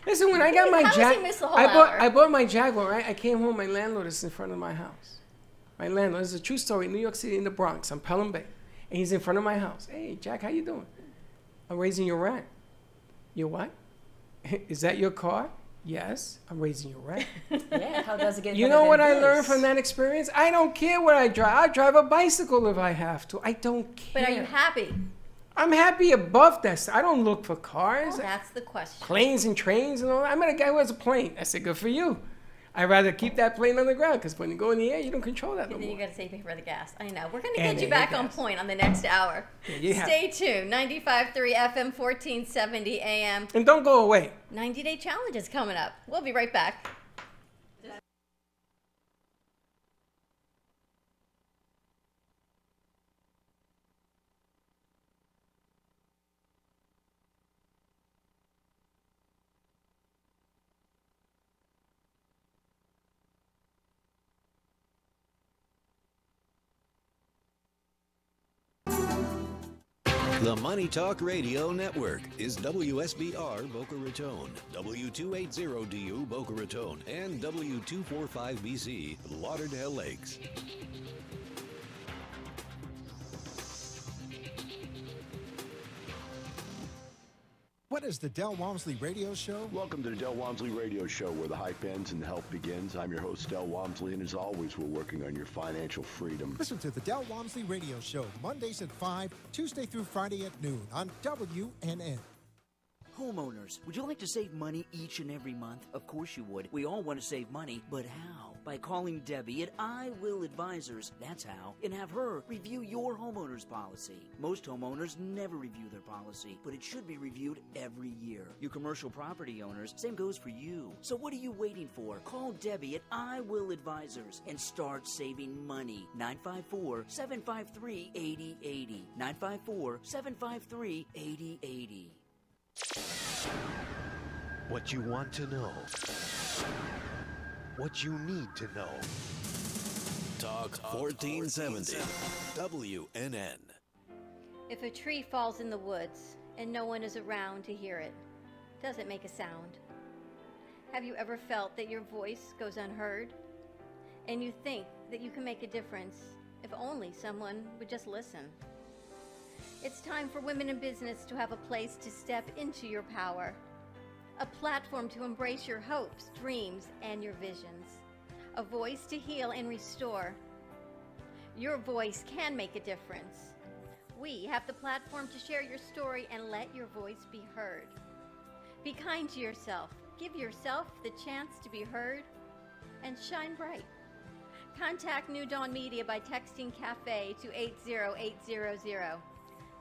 Listen, when I got my How does he Jaguar, miss the whole I hour? bought my Jaguar. Right, I came home. My landlord is in front of my house. My landlord, this is a true story. New York City, in the Bronx, on Pelham Bay, and he's in front of my house. Hey, Jack, how you doing? I'm raising your rent. Your what? Is that your car? Yes, I'm raising your rent. Yeah, how does it get You better know what than I learned this? from that experience? I don't care what I drive. I drive a bicycle if I have to. I don't care. But are you happy? I'm happy above that. I don't look for cars, That's the question. planes and trains and all that. I met a guy who has a plane. I said, good for you. I'd rather keep that plane on the ground because when you go in the air, you don't control that no And then you more. got to save me for the gas. I know. We're going to And get you then back the on gas. point on the next hour. Yeah, you have- Stay tuned. 95.3 FM, 1470 AM. And don't go away. 90-day challenge is coming up. We'll be right back. The Money Talk Radio Network is WSBR Boca Raton, W280DU Boca Raton, and W245BC Lauderdale Lakes. What is the Del Walmsley Radio Show? Welcome to the Del Walmsley Radio Show, where the hype ends and the help begins. I'm your host, Del Walmsley, and as always, we're working on your financial freedom. Listen to the Del Walmsley Radio Show, Mondays at 5, Tuesday through Friday at noon on WNN. Homeowners, would you like to save money each and every month? Of course you would. We all want to save money, but how? By calling Debbie at I Will Advisors, that's how, and have her review your homeowner's policy. Most homeowners never review their policy, but it should be reviewed every year. You commercial property owners, same goes for you. So what are you waiting for? Call Debbie at I Will Advisors and start saving money. 954-753-8080. 954-753-8080. What you want to know. What you need to know. Talk 1470. WNN. If a tree falls in the woods and no one is around to hear it, does it make a sound? Have you ever felt that your voice goes unheard? And you think that you can make a difference if only someone would just listen? It's time for women in business to have a place to step into your power, a platform to embrace your hopes, dreams, and your visions, a voice to heal and restore. Your voice can make a difference. We have the platform to share your story and let your voice be heard. Be kind to yourself. Give yourself the chance to be heard and shine bright. Contact New Dawn Media by texting CAFE to 80800.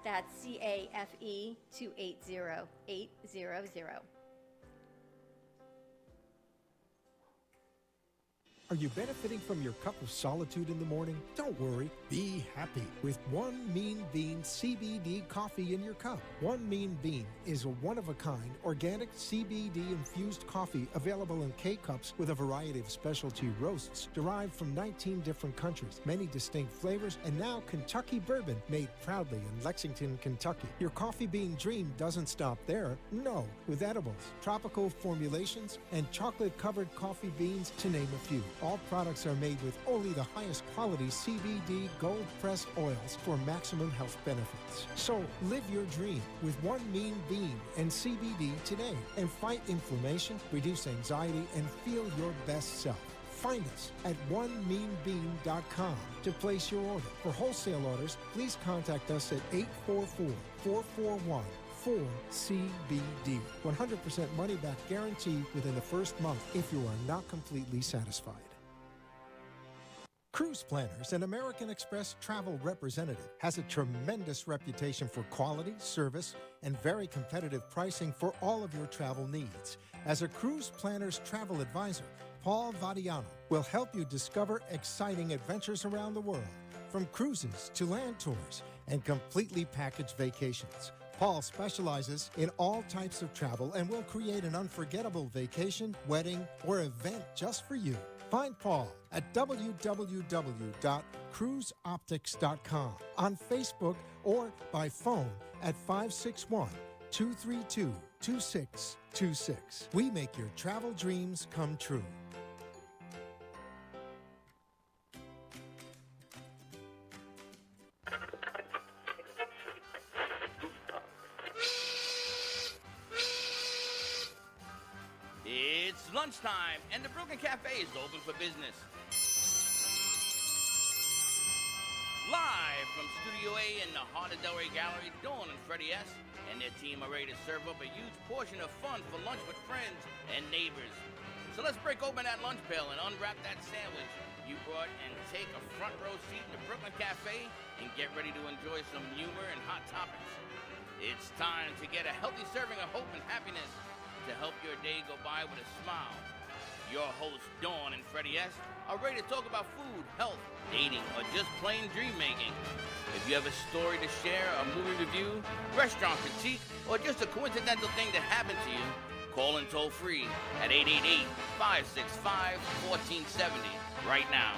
That's CAFE to 80800. Are you benefiting from your cup of solitude in the morning? Don't worry, be happy with One Mean Bean CBD coffee in your cup. One Mean Bean is a one-of-a-kind organic CBD-infused coffee available in K-cups with a variety of specialty roasts derived from 19 different countries, many distinct flavors, and now Kentucky bourbon made proudly in Lexington, Kentucky. Your coffee bean dream doesn't stop there. No, with edibles, tropical formulations, and chocolate-covered coffee beans, to name a few. All products are made with only the highest quality CBD gold-pressed oils for maximum health benefits. So live your dream with One Mean Bean and CBD today and fight inflammation, reduce anxiety, and feel your best self. Find us at onemeanbean.com to place your order. For wholesale orders, please contact us at 844-441-4CBD. 100% money back guarantee within the first month if you are not completely satisfied. Cruise Planners, an American Express travel representative, has a tremendous reputation for quality, service, and very competitive pricing for all of your travel needs. As a Cruise Planners travel advisor, Paul Vadiano will help you discover exciting adventures around the world, from cruises to land tours and completely packaged vacations. Paul specializes in all types of travel and will create an unforgettable vacation, wedding, or event just for you. Find Paul at www.cruiseoptics.com, on Facebook, or by phone at 561-232-2626. We make your travel dreams come true. It's lunchtime, and the Brooklyn Cafe is open for business. Live from Studio A in the heart of Delray Gallery, Dawn and Freddie S. and their team are ready to serve up a huge portion of fun for lunch with friends and neighbors. So let's break open that lunch pail and unwrap that sandwich you brought and take a front row seat in the Brooklyn Cafe and get ready to enjoy some humor and hot topics. It's time to get a healthy serving of hope and happiness to help your day go by with a smile. Your hosts, Dawn and Freddie S., are ready to talk about food, health, dating, or just plain dream making. If you have a story to share, a movie review, restaurant critique, or just a coincidental thing that happened to you, call in toll free at 888-565-1470 right now.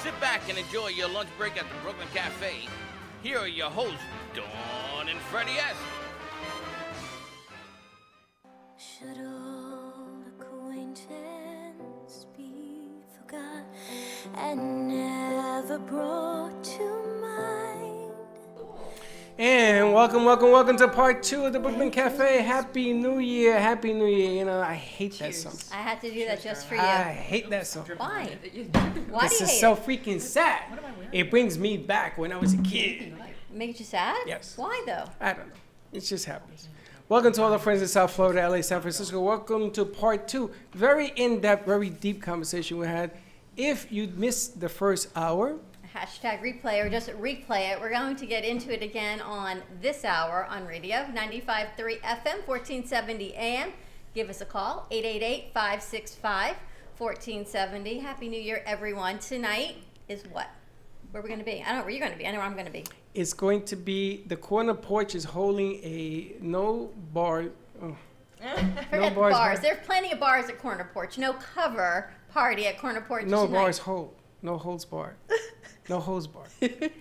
Sit back and enjoy your lunch break at the Brooklyn Cafe. Here are your hosts, Dawn and Freddie S. Should old acquaintance be forgot and never brought to mind? And welcome to part 2 of the Brooklyn Cafe. Happy New Year, Happy New Year. You know, I hate that song. I had to do that just for you. I hate that song. Why? Why do you This is hate so it? freaking sad. It brings me back when I was a kid. Makes you sad? Yes. Why though? I don't know. It just happens. Welcome to all our friends in South Florida, LA, San Francisco. Welcome to part 2. Very in-depth, very deep conversation we had. If you missed the first hour, Hashtag replay or just replay it. We're going to get into it again on this hour on radio, 95.3 FM, 1470 AM. Give us a call, 888-565-1470. Happy New Year, everyone. Tonight is what? Where we're going to be? I don't know where you're going to be. I know where I'm going to be. it's going to be, the corner porch is holding a no bar. Oh. Forget the bars. There's plenty of bars at Corner Porch. No cover party at Corner Porch No tonight. bars hold. No holds barred. No holds barred.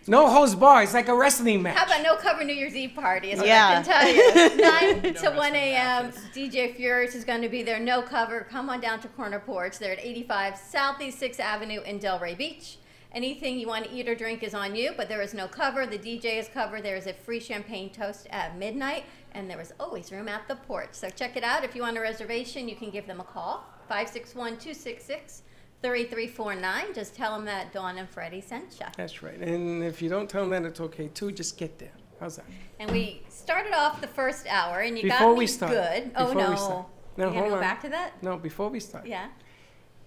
No holds barred. It's like a wrestling match. How about no cover New Year's Eve party? Is what Yeah. I can tell you. 9 to 1 a.m. DJ Furious is going to be there. No cover. Come on down to Corner Porch. They're at 85 Southeast 6th Avenue in Delray Beach. Anything you want to eat or drink is on you, but there is no cover. The DJ is covered. There is a free champagne toast at midnight, and there is always room at the porch. So check it out. If you want a reservation, you can give them a call, 561-266-3000. 3349. Just tell them that Dawn and Freddie sent you. That's right. And if you don't tell them that, it's okay too. Just get there. How's that? And we started off the first hour, and you Before got we me start, good. Oh, before no. we start. No, You gonna hold go on. back to that? No, before we start. Yeah.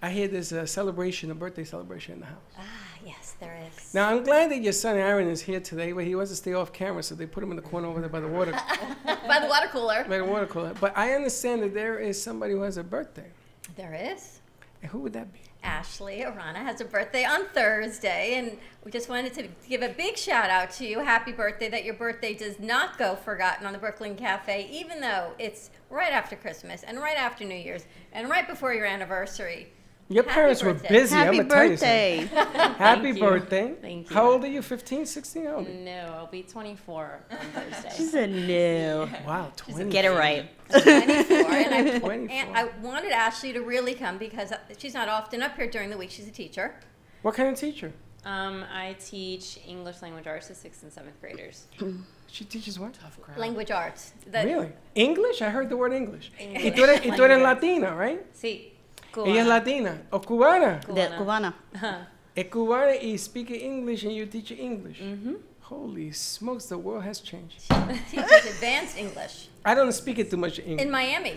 I hear there's a celebration, a birthday celebration in the house. Ah, yes, there is. Now, I'm glad that your son Aaron is here today, but he wants to stay off camera, so they put him in the corner over there by the water, By the water cooler. by the water cooler. But I understand that there is somebody who has a birthday. There is. And who would that be? Ashley Arana has a birthday on Thursday, and we just wanted to give a big shout out to you. Happy birthday, that your birthday does not go forgotten on the Brooklyn Cafe, even though it's right after Christmas and right after New Year's and right before your anniversary. Your Happy parents were birthday. busy. Happy I'm gonna birthday. tell you something. Happy Thank you. birthday. Thank you. How old are you? 15, 16? How old are you? No, I'll be 24 on Thursday. She said no. Wow, 20. Get it right. 24, and I, 24. and I wanted Ashley to really come because she's not often up here during the week. She's a teacher. What kind of teacher? I teach English language arts to 6th and 7th graders. She teaches what? Tough crowd. Language arts. The- Really? English? I heard the word English. English. Y tú eres Latina, right? Sí. Ella es Latina. O cubana. De cubana. Es cubana y speak English and you teach English. Holy smokes, the world has changed. teaches advanced English I don't speak it too much English. in Miami.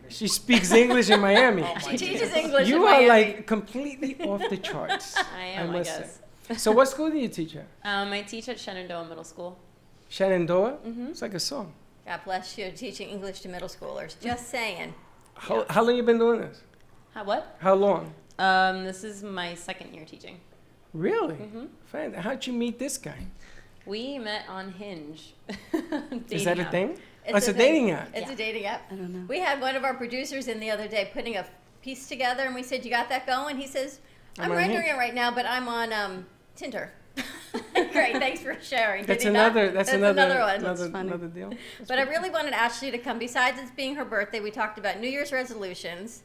She speaks English in Miami. She teaches English in You are Miami. like completely off the charts. I am, I must guess. say. So what school do you teach at? I teach at Shenandoah Middle School. Shenandoah? It's like a song. God bless you, teaching English to middle schoolers. Just saying. How long you been doing this? What? How long? This is my 2nd year teaching. Really? Fan. How'd you meet this guy? We met on Hinge. Is that a Dating thing? app. It's a dating app. It's a dating app. I don't know. We had one of our producers in the other day putting a piece together, and we said, "You got that going?" He says, I'm "I'm on rendering Hinge. it right now, but I'm on Tinder." Great, thanks for sharing. Did That's he not? another. That's another one. Another deal. But I really wanted Ashley to come. Besides it being her birthday, we talked about New Year's resolutions,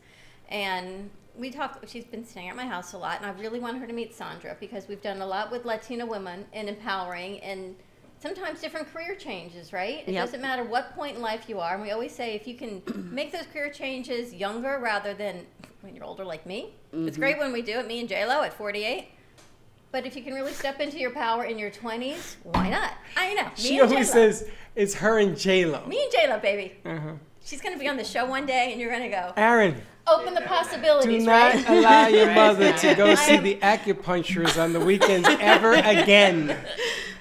and we talked. She's been staying at my house a lot, and I really want her to meet Sandra because we've done a lot with Latina women in empowering and sometimes different career changes. Right? It Yep. doesn't matter what point in life you are, and we always say if you can make those career changes younger rather than when you're older like me. It's great when we do it. Me and J-Lo at 48. But if you can really step into your power in your 20s, why not? I know. She and always J-Lo. says it's her and J-Lo. Me and J-Lo, baby. Uh-huh. She's going to be on the show one day, and you're going to go, Aaron, open the possibilities, do not right? allow your mother to go see the acupuncturist on the weekends ever again.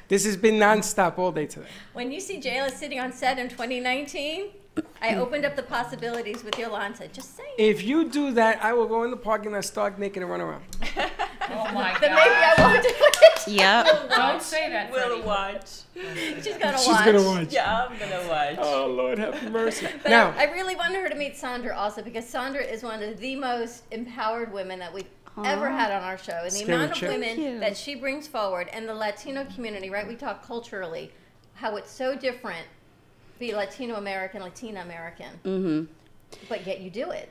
This has been nonstop all day today. When you see J-Lo sitting on set in 2019, I opened up the possibilities with Yolanda. Just saying. If you do that, I will go in the parking lot, stark naked, and run around. Oh my Then God. maybe I won't do it. Yep. Don't say that, Freddie. watch. She's going to She's watch. gonna watch. Yeah, I'm gonna watch. Oh Lord, have mercy. But Now, I really wanted her to meet Sandra also because Sandra is one of the most empowered women that we've ever had on our show. And the Scary amount of chick. women Thank you. that she brings forward and the Latino community, right? We talk culturally, how it's so different to be Latino American, Latina American. But yet you do it.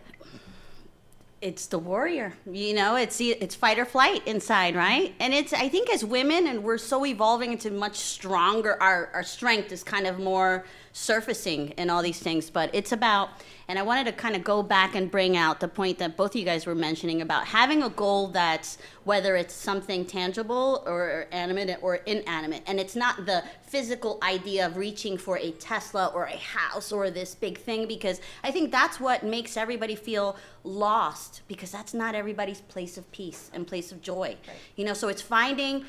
It's the warrior, you know, it's fight or flight inside, right? And it's, I think as women, and we're so evolving into much stronger, our strength is kind of more surfacing in all these things, but it's about, and I wanted to kind of go back and bring out the point that both of you guys were mentioning about having a goal that's, whether it's something tangible or animate or inanimate, and it's not the physical idea of reaching for a Tesla or a house or this big thing, because I think that's what makes everybody feel lost, because that's not everybody's place of peace and place of joy. Right. You know, so it's finding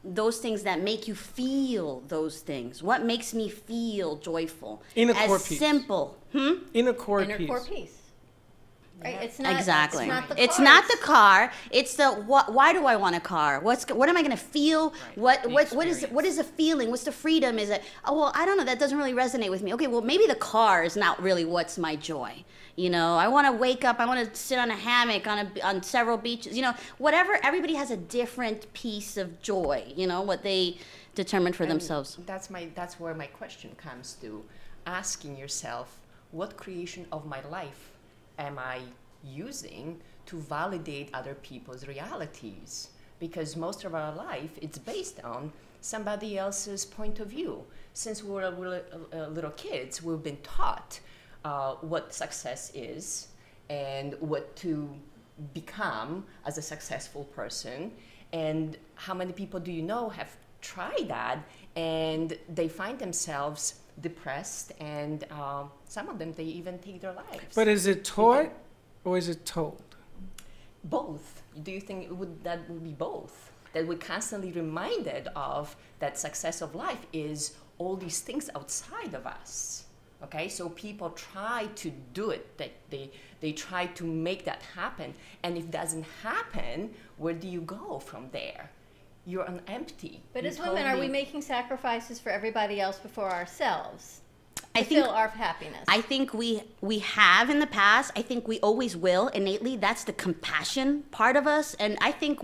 those things that make you feel those things. What makes me feel joyful? Inner as core peace. Simple. Inner core Inner peace. core peace. Right? It's not Exactly. It's not the It's cars. not the car. It's the what. Why do I want a car? What am I going to feel? What is a feeling? What's the freedom? Is it? Oh well, I don't know. That doesn't really resonate with me. Okay, well maybe the car is not really what's my joy. You know, I want to wake up. I want to sit on a hammock on several beaches. You know, whatever. Everybody has a different piece of joy. You know what they determined for themselves. That's where my question comes to, asking yourself, what creation of my life am I using to validate other people's realities? Because most of our life, it's based on somebody else's point of view. Since we were little kids, we've been taught what success is and what to become as a successful person. And how many people do you know have tried that and they find themselves depressed, and some of them, they even take their lives. But is it taught or is it told? Both. Do you think that would be both? That we're constantly reminded of that success of life is all these things outside of us. Okay, so people try to do it. They try to make that happen, and if it doesn't happen, where do you go from there? You're on empty. But You as women, are we totally- making sacrifices for everybody else before ourselves? I to think- feel our happiness. I think we have in the past. I think we always will innately. That's the compassion part of us, and I think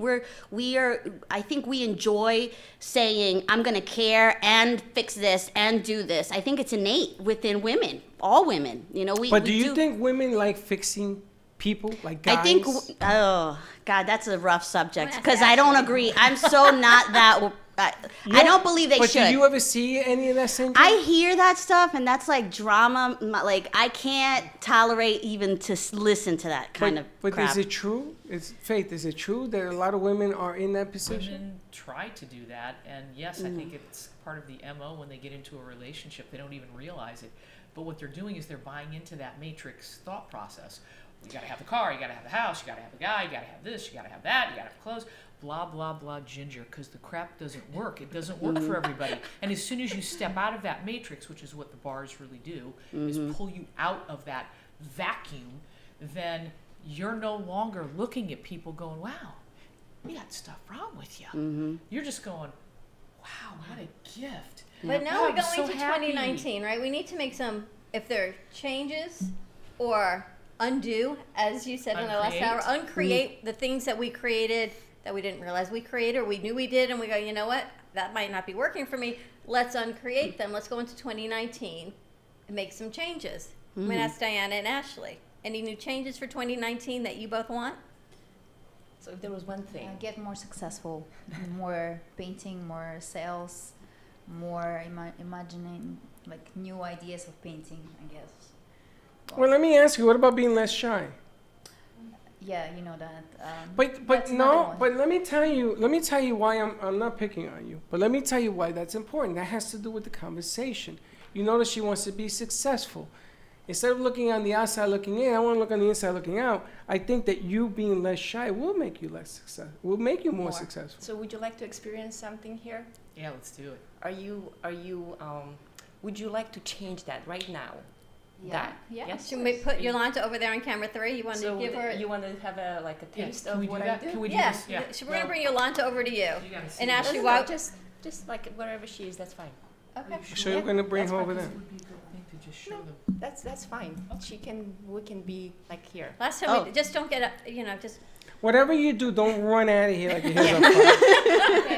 I think we enjoy saying, "I'm going to care and fix this and do this." I think it's innate within women, all women. You know, But do you think women like fixing people, like guys? I think. Oh God, that's a rough subject because I don't agree. I'm so not that. I don't believe they but should. do you ever see any of that syndrome? I hear that stuff, and that's like drama. Like I can't tolerate even to listen to that kind of But crap. is it true? Faith, is it true that a lot of women are in that position? Women try to do that, and yes, I think it's part of the MO when they get into a relationship. They don't even realize it. But what they're doing is they're buying into that matrix thought process. You gotta have the car, you gotta have the house, you gotta have the guy, you gotta have this, you gotta have that, you gotta have clothes, blah, blah, blah, ginger, because the crap doesn't work. It doesn't work for everybody. And as soon as you step out of that matrix, which is what the bars really do, is pull you out of that vacuum, then you're no longer looking at people going, wow, you got stuff wrong with you. You're just going, wow, what a gift. But now Oh, we're I'm going so to happy. 2019, right? We need to make some, if there are changes or undo, as you said in the last hour, uncreate the things that we created that we didn't realize we created, or we knew we did, and we go, you know what, that might not be working for me. Let's uncreate them. Let's go into 2019 and make some changes. I'm going to ask Diana and Ashley. Any new changes for 2019 that you both want? So if there was one thing. Get more successful, more painting, more sales, more imagining like new ideas of painting, I guess. Well, let me ask you, what about being less shy? Yeah, you know that. But that's another no, one. but let me tell you why I'm not picking on you. But let me tell you why that's important. That has to do with the conversation. You notice she wants to be successful. Instead of looking on the outside looking in, I want to look on the inside looking out. I think that you being less shy will make you less successful. Will make you more successful. So would you like to experience something here? Yeah, let's do it. Would you like to change that right now? Yeah. That? Yeah. Yes? Should we put Yolanta over there on camera 3? You want So to give her... you want to have a taste Can of we do what I that? do? Can we do Yeah. this? Yeah. So we're going to bring Yolanta over to you. gotta see And this. Ashley, No, why... just like wherever she is, that's fine. Okay. So you're going to bring that's her fine. over there. It would be a good thing to just show them. That's fine. We can be like here. Last time we just don't get up, just... Whatever you do, don't run out of here like your head's on fire.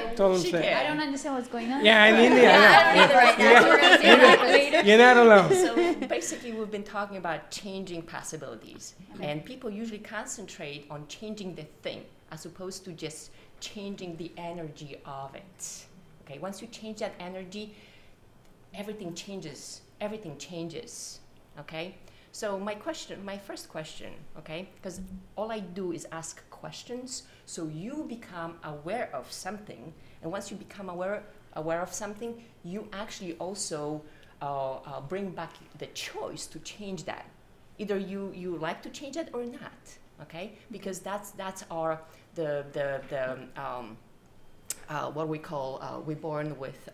That's all I'm saying. I don't understand what's going on. Yeah, I mean, I don't either right now, so we're going to see what happens later. You're not alone. So basically, we've been talking about changing possibilities, and people usually concentrate on changing the thing as opposed to just changing the energy of it. Okay, once you change that energy, everything changes. Everything changes. Okay. So my first question, okay, because all I do is ask questions. So you become aware of something, and once you become aware of something, you actually also bring back the choice to change that. Either you like to change it or not, okay? Because that's our what we call we're born with.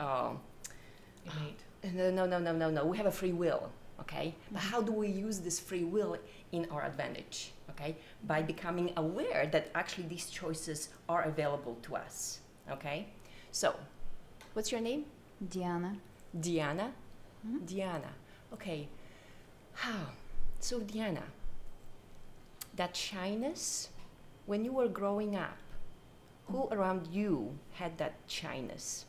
Innate. No. We have a free will. Okay, but how do we use this free will in our advantage? Okay, by becoming aware that actually these choices are available to us. Okay, so what's your name? Diana. Diana. Diana. Okay. How? So Diana, that shyness, when you were growing up, who around you had that shyness?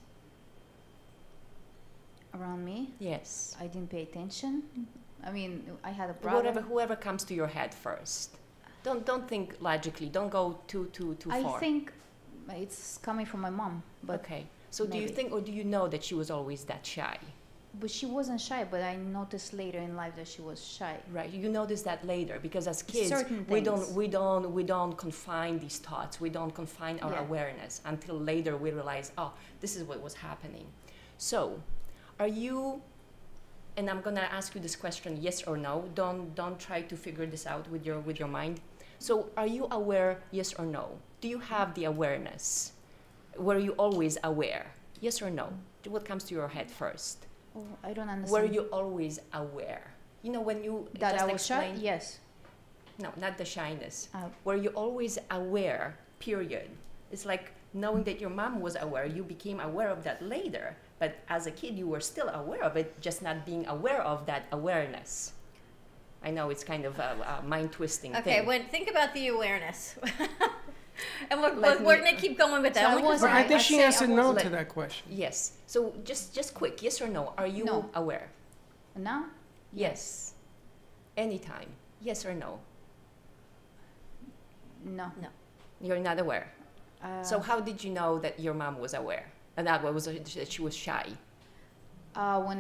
Around me? Yes. I didn't pay attention. I mean, I had a brother. Whoever comes to your head first. Don't think logically. Don't go too far. I think it's coming from my mom. But okay. So do you maybe. think, or do you know that she was always that shy? But she wasn't shy, but I noticed later in life that she was shy. Right, you notice that later because as kids Certain we things. don't confine these thoughts. We don't confine our awareness until later we realize, oh, this is what was happening. So, are you? And I'm gonna ask you this question: yes or no. Don't try to figure this out with your mind. So, are you aware? Yes or no? Do you have the awareness? Were you always aware? Yes or no? What comes to your head first? Oh, I don't understand. Were you always aware? You know, when you that just I was shy? explained- Yes. No, not the shyness. Were you always aware, period? It's like knowing that your mom was aware, you became aware of that later. But as a kid, you were still aware of it, just not being aware of that awareness. I know it's kind of a mind-twisting Okay, thing. think about the awareness. And we're Let going me- to keep going with that. So I only 'cause wasn't- But I think I'd she say I answered no was to that question. Yes. So just quick, yes or no? Are you No. aware? Now? Yes. Anytime. Yes or no? No. No. You're not aware. So how did you know that your mom was aware? And that she was shy? When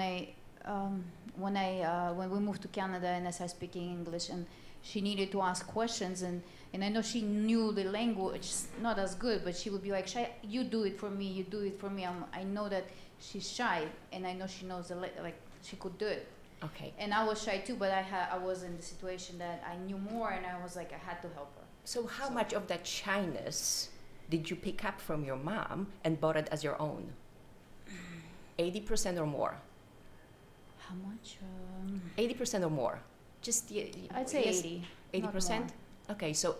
we moved to Canada and I started speaking English, and she needed to ask questions, and I know she knew the language not as good, but she would be like, "Shy, you do it for me, you do it for me." I know that she's shy, and I know she knows like she could do it. Okay. And I was shy too, but I was in the situation that I knew more, and I was like, I had to help her. So how much of that shyness did you pick up from your mom and bought it as your own? 80% or more? How much? 80% or more? Just I'd say yes, 80. 80%? Okay, so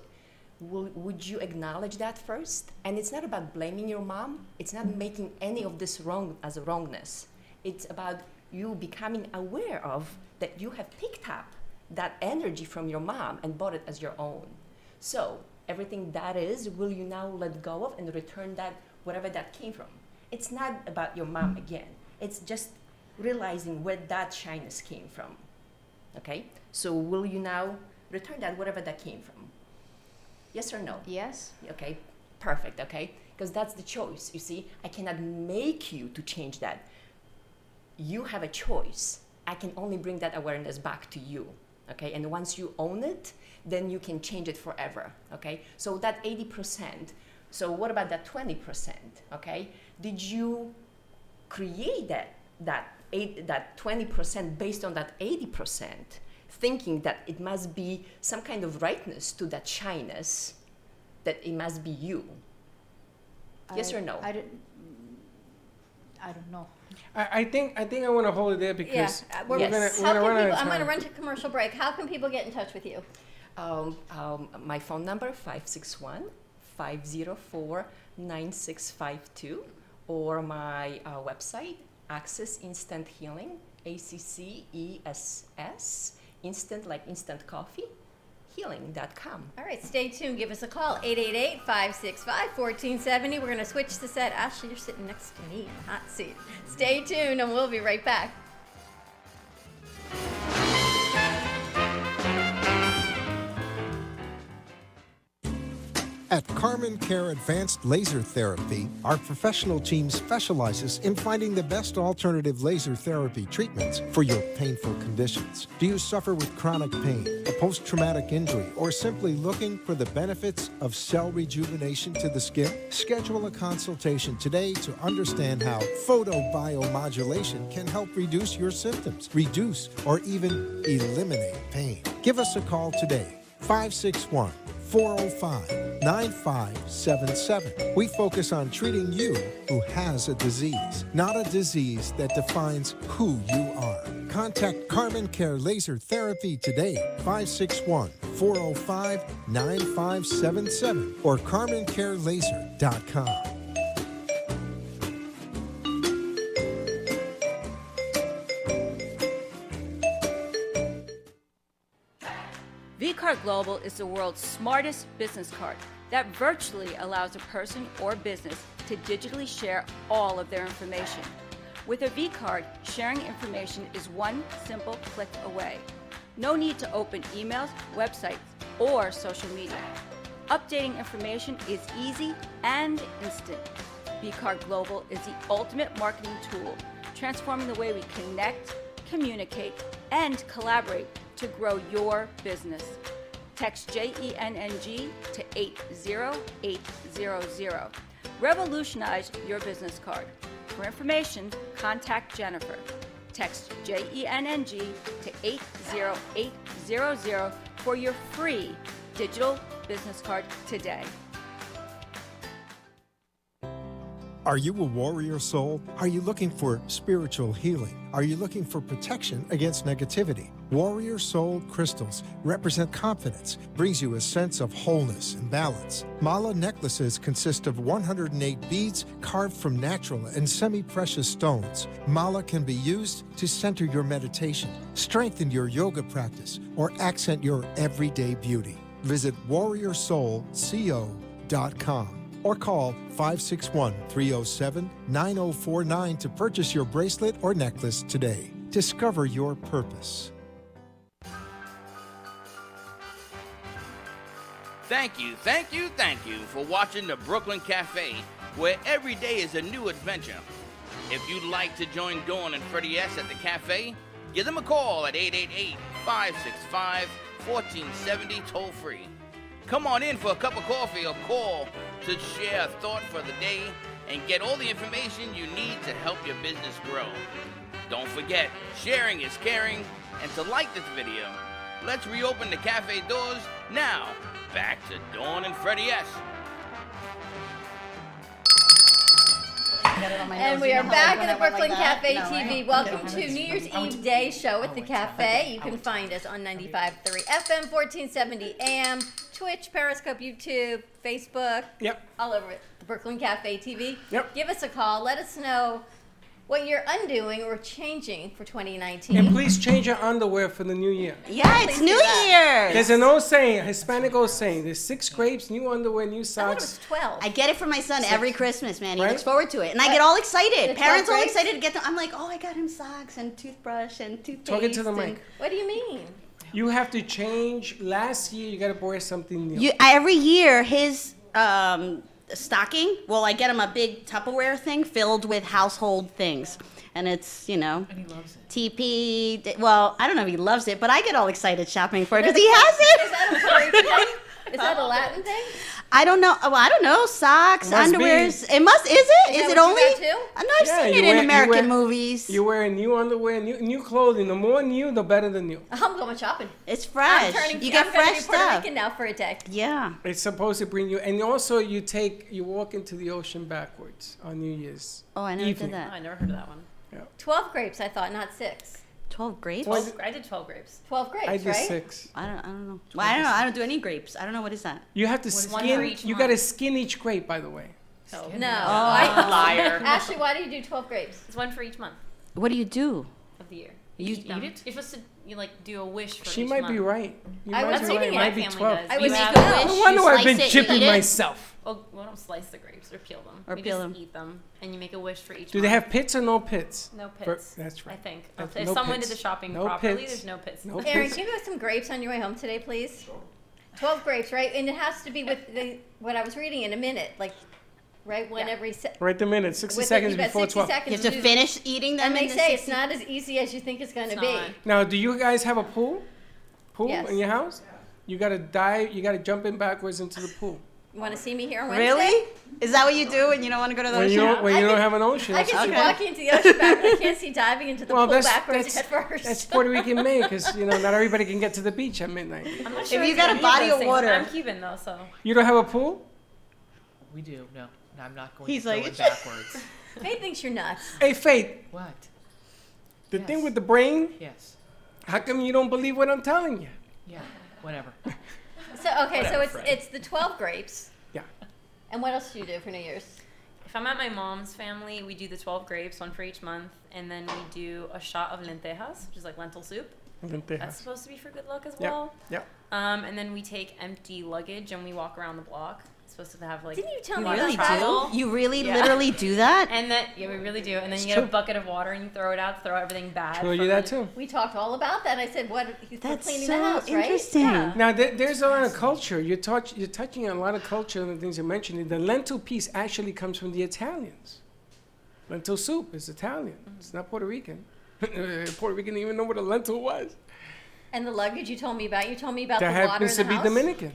would you acknowledge that first? And it's not about blaming your mom. It's not making any of this wrong as a wrongness. It's about you becoming aware of that you have picked up that energy from your mom and bought it as your own. So everything that is, will you now let go of and return that, wherever that came from? It's not about your mom again. It's just realizing where that shyness came from. Okay? So will you now return that, wherever that came from? Yes or no? Yes. Okay, perfect, okay? Because that's the choice, you see? I cannot make you to change that. You have a choice. I can only bring that awareness back to you, okay? And once you own it, then you can change it forever, okay? So that 80%, so what about that 20%, okay? Did you create that 20% based on that 80%, thinking that it must be some kind of rightness to that shyness, that it must be you? Yes or no? I don't know. I think I want to hold it there because we're Yes. gonna run out of time. I'm going to run to commercial break. How can people get in touch with you? My phone number, 561-504-9652, or my website, Access Instant Healing, ACCESS, instant like instant coffee, healing.com. All right, stay tuned. Give us a call, 888-565-1470. We're going to switch the set. Ashley, you're sitting next to me in the hot seat. Stay tuned, and we'll be right back. At Carmen Care Advanced Laser Therapy, our professional team specializes in finding the best alternative laser therapy treatments for your painful conditions. Do you suffer with chronic pain, a post-traumatic injury, or simply looking for the benefits of cell rejuvenation to the skin? Schedule a consultation today to understand how photobiomodulation can help reduce your symptoms, reduce or even eliminate pain. Give us a call today, 561-405-9577. We focus on treating you who has a disease, not a disease that defines who you are. Contact Carmen Care Laser Therapy today, 561-405-9577 or carmencarelaser.com. vCard Global is the world's smartest business card that virtually allows a person or business to digitally share all of their information. With a vCard, sharing information is one simple click away. No need to open emails, websites, or social media. Updating information is easy and instant. vCard Global is the ultimate marketing tool transforming the way we connect, communicate, and collaborate to grow your business. Text JENNG to 80800. Revolutionize your business card. For information, contact Jennifer. Text JENNG to 80800 for your free digital business card today. Are you a warrior soul? Are you looking for spiritual healing? Are you looking for protection against negativity? Warrior Soul crystals represent confidence, brings you a sense of wholeness and balance. Mala necklaces consist of 108 beads carved from natural and semi-precious stones. Mala can be used to center your meditation, strengthen your yoga practice, or accent your everyday beauty. Visit warriorsoulco.com. or call 561-307-9049 to purchase your bracelet or necklace today. Discover your purpose. Thank you for watching the Brooklyn Cafe, where every day is a new adventure. If you'd like to join Dawn and Freddie S. at the cafe, give them a call at 888-565-1470 toll-free. Come on in for a cup of coffee or call to share a thought for the day and get all the information you need to help your business grow. Don't forget, sharing is caring, and to like this video. Let's reopen the cafe doors now. Back to Dawn and Freddie S. And we are back at the Brooklyn Cafe TV. Welcome to New Year's Eve Day show at the cafe. You can find us on 95.3 FM, 1470 AM, Twitch, Periscope, YouTube, Facebook. Yep. All over it. The Brooklyn Cafe TV. Yep. Give us a call. Let us know what you're undoing or changing for 2019. And please change your underwear for the new year. Yeah, it's New Year's. There's an old saying, a Hispanic old saying. There's 6 grapes, new underwear, new socks. I thought it was 12. I get it for my son every Christmas, man. He Right? looks forward to it. And I get all excited. The Parents 12 all grapes? excited to get them. I'm like, oh, I got him socks and toothbrush and toothpaste. Talking to the and- mic. What do you mean? You have to change. Last year, you got to wear something new. Every year, his stocking, well, I get him a big Tupperware thing filled with household things. And it's, you know, And he loves it. TP. Well, I don't know if he loves it, but I get all excited shopping for it because he has it. Is that a Puerto Rican thing? Is that a Latin thing? I don't know. Oh, I don't know. Socks, Must be. underwears. It must. Is it? Is that Is it what you only? got too? I know I've seen it in American movies. You wear new underwear, new clothing. The more new, the better the new. I'm going shopping. It's fresh. You get I'm fresh gonna be Puerto stuff. Rican now for a day. Yeah. It's supposed to bring you, and also you walk into the ocean backwards on New Year's. Oh, I never evening. did that. I never heard of that one. 12 grapes, I thought, not 6. 12 grapes? I did 12 grapes. 12 grapes, I did right? 6. I don't know. Well, I don't know. I don't do any grapes. I don't know what is that. You have to One for skin. each You got to skin each grape, by the way. Oh. No. Liar. Ashley, why do you do 12 grapes? It's one for each month What do you do? of the year. You eat it? You're supposed to do a wish for She each might month. be right. You I might was be thinking right. It my might be family 12. does. I We was have- making a No wish. wonder You I've slice been it, chipping eat it. myself. Well, we don't slice the grapes or peel them. Or we peel just them. eat them, and you make a wish for each Do month. they have pits or no pits? No For- pits. that's right. I think. That's- If no someone pits. did the shopping No properly, pits. there's no pits. No Aaron, pits. can you give us some grapes on your way home today, please? 12 grapes, right? And it has to be with what I was reading in a minute, like, right? One every Right the minute, 60 with seconds you got before 60 12. seconds You have to finish eating them And they in the say it's 60 not as easy as you think it's going to be. Now, do you guys have a pool? Pool Yes. in your house? You got to dive. You got to jump in backwards into the pool. You want to see me here on Wednesday? Really? Is that what you do when you don't want to go to the When you ocean? don't, when you don't have an ocean. I that's can see different. walking into the ocean back, but I can't see diving into the Well, pool that's backwards head first. that's Puerto Rican made because not everybody can get to the beach at midnight. I'm not If sure you it's got a any body those of things. water. I'm Cuban though, so. You don't have a pool? We do. No, I'm not going He's to like- go it backwards. Faith thinks you're nuts. Hey, Faith. What? The thing with the brain. Yes. How come you don't believe what I'm telling you? Yeah. Whatever. So okay, so Whatever, it's the 12 grapes. Yeah. And what else do you do for New Year's? If I'm at my mom's family, we do the 12 grapes, one for each month, and then we do a shot of lentejas, which is like lentil soup. That's supposed to be for good luck as Yep, well. yep. And then we take empty luggage and we walk around the block. It's supposed to have like. Didn't you tell me a lot of really travel. do? You really Yeah. literally do that? And then yeah, we really do. And then It's you get a true. bucket of water and you throw it out, throw everything bad. Show you from that it. too. We talked all about that. I said, what? He's for That's cleaning so the house, right? interesting. Yeah. Now there's a lot of culture. You're touching on a lot of culture and the things you're mentioning. The lentil piece actually comes from the Italians. Lentil soup is Italian. It's not Puerto Rican. Puerto Rican didn't even know what a lentil was. And the luggage you told me about. You told me about That the water happens in to the be house. Dominican.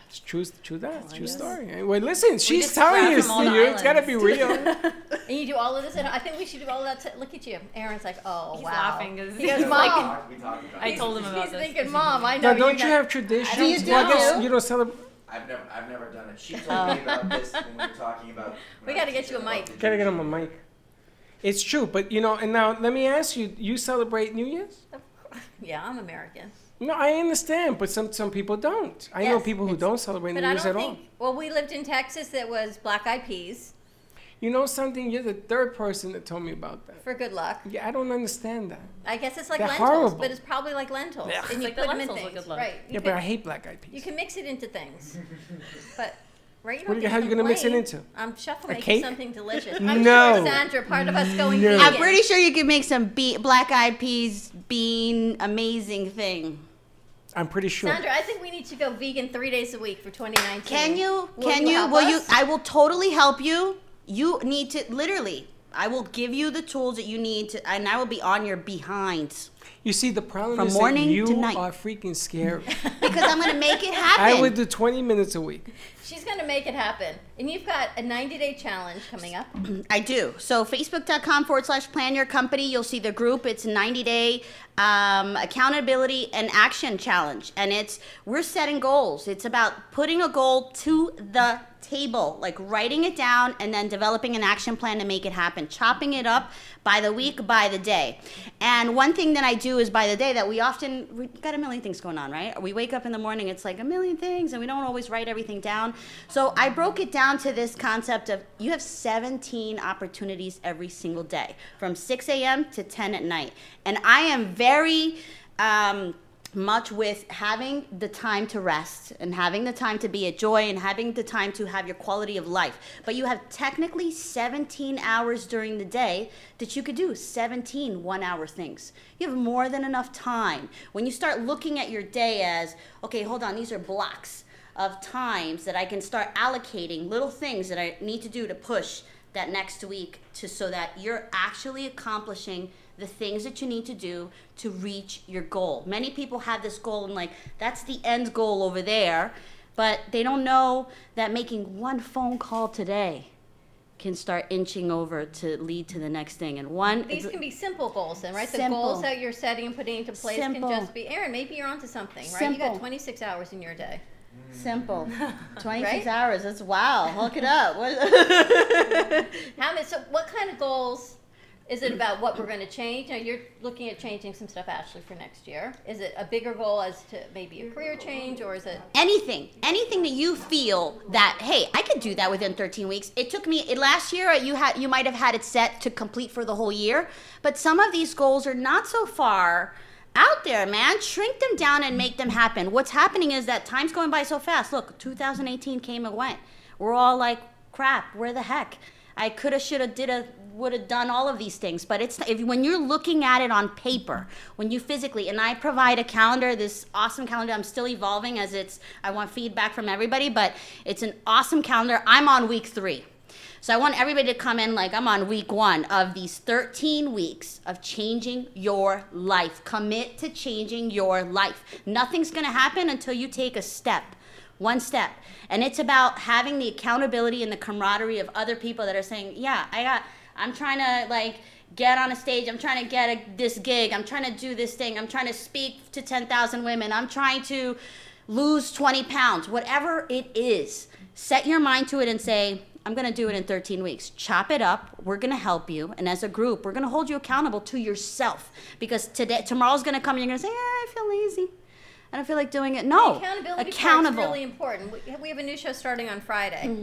It's true that. True story. Well, listen, she's just telling grab you, from all the it's got to be islands. real. And you do all of this. I think we should do all of that. Look at you. Aaron's like, oh, He's wow. laughing 'cause He goes, he's Mom. like- I told him about He's this. thinking, Mom, I know Now, don't you got- have traditions? Do you do? Well, I guess you don't celebrate. I've never done it. She told me about this when we were talking about. We got to get you a mic. Gotta get him a mic. It's true, but and now let me ask you: you celebrate New Year's? Yeah, I'm American. No, I understand, but some people don't. I know Yes, people who don't celebrate New But I Year's don't at all. think. Well, we lived in Texas. That was black eyed peas You know something? You're the third person that told me about that. for good luck. Yeah, I don't understand that. I guess it's like They're lentils, horrible. but it's probably like lentils, Yeah. and you Like the put them in lentils are things, good luck. right? Yeah, but I hate black eyed peas. You can mix it into things, but right. You What don't do you- have how to you gonna mix it complain. into? I'm shuffle A making cake? something delicious. I'm No. sure Sandra, part of us going No. vegan. I'm pretty sure you could make some black eyed peas bean amazing thing. I'm pretty sure. Sandra, I think we need to go vegan 3 days a week for 2019. Can you? Will Can you? help Will you? us? I will totally help you. You need to literally. I will give you the tools that you need to, and I will be on your behind. You see, the problem From is morning that you to night. are freaking scary. Because I'm gonna make it happen. I would do 20 minutes a week. She's going to make it happen. And you've got a 90-day challenge coming up. I do. So Facebook.com/plan your company. You'll see the group. It's a 90-day accountability and action challenge. And we're setting goals. It's about putting a goal to the table, like writing it down and then developing an action plan to make it happen, chopping it up by the week, by the day. And one thing that I do is by the day that we got a million things going on, right? We wake up in the morning, it's like a million things and we don't always write everything down. So I broke it down to this concept of you have 17 opportunities every single day from 6 a.m. to 10 at night. And I am very much with having the time to rest and having the time to be a joy and having the time to have your quality of life. But you have technically 17 hours during the day that you could do 17 one-hour things. You have more than enough time. When you start looking at your day as, okay, hold on, these are blocks of times that I can start allocating little things that I need to do to push that next week so that you're actually accomplishing the things that you need to do to reach your goal. Many people have this goal and that's the end goal over there, but they don't know that making one phone call today can start inching over to lead to the next thing. And These can be simple goals then, right? The Simple. goals that you're setting and putting into place Simple. can just be, Aaron, maybe you're onto something, right? You got Simple. 26 hours in your day. Simple. 26 Right? hours. That's wow. Look it up. So what kind of goals is it about what we're going to change? Now you're looking at changing some stuff, Ashley, for next year. Is it a bigger goal as to maybe a career change, or is it anything that you feel that, hey, I could do that within 13 weeks. It took me last year. You might have had it set to complete for the whole year, but some of these goals are not so far out there, man. Shrink them down and make them happen. What's happening is that time's going by so fast. Look, 2018 came and went. We're all like, crap, where the heck? I coulda, shoulda, would have done all of these things, but when you're looking at it on paper, when you physically, and I provide a calendar, this awesome calendar. I'm still evolving I want feedback from everybody, but it's an awesome calendar. I'm on week 3. So I want everybody to come in like I'm on week 1 of these 13 weeks of changing your life. Commit to changing your life. Nothing's gonna happen until you take a step. One step. And it's about having the accountability and the camaraderie of other people that are saying, yeah, I'm trying to get on a stage. I'm trying to get this gig. I'm trying to do this thing. I'm trying to speak to 10,000 women. I'm trying to lose 20 pounds. Whatever it is, set your mind to it and say, I'm going to do it in 13 weeks. Chop it up. We're going to help you. And as a group, we're going to hold you accountable to yourself. Because tomorrow's going to come and you're going to say, I feel lazy. I don't feel like doing it. No. The accountability accountable. part's really important. We have a new show starting on Friday.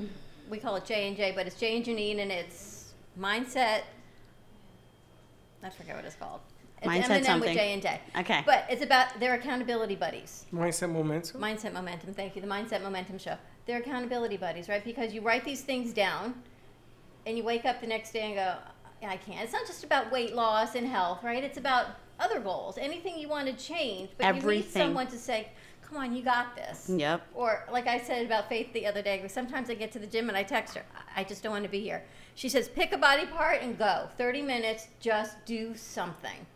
We call it J&J, but it's Jay and Janine, and it's mindset. I forget what it's called. It's Mindset M&M something. with J&J. Okay. But it's about their accountability buddies. Mindset Momentum. Mindset Momentum. Thank you. The Mindset Momentum show. They're accountability buddies, right? Because you write these things down, and you wake up the next day and go, I can't. It's not just about weight loss and health, right? It's about other goals, anything you want to change, but you need Everything. someone to say, come on, you got this. Yep. Or like I said about Faith the other day, sometimes I get to the gym and I text her, I just don't want to be here. She says, pick a body part and go. 30 minutes, just do something.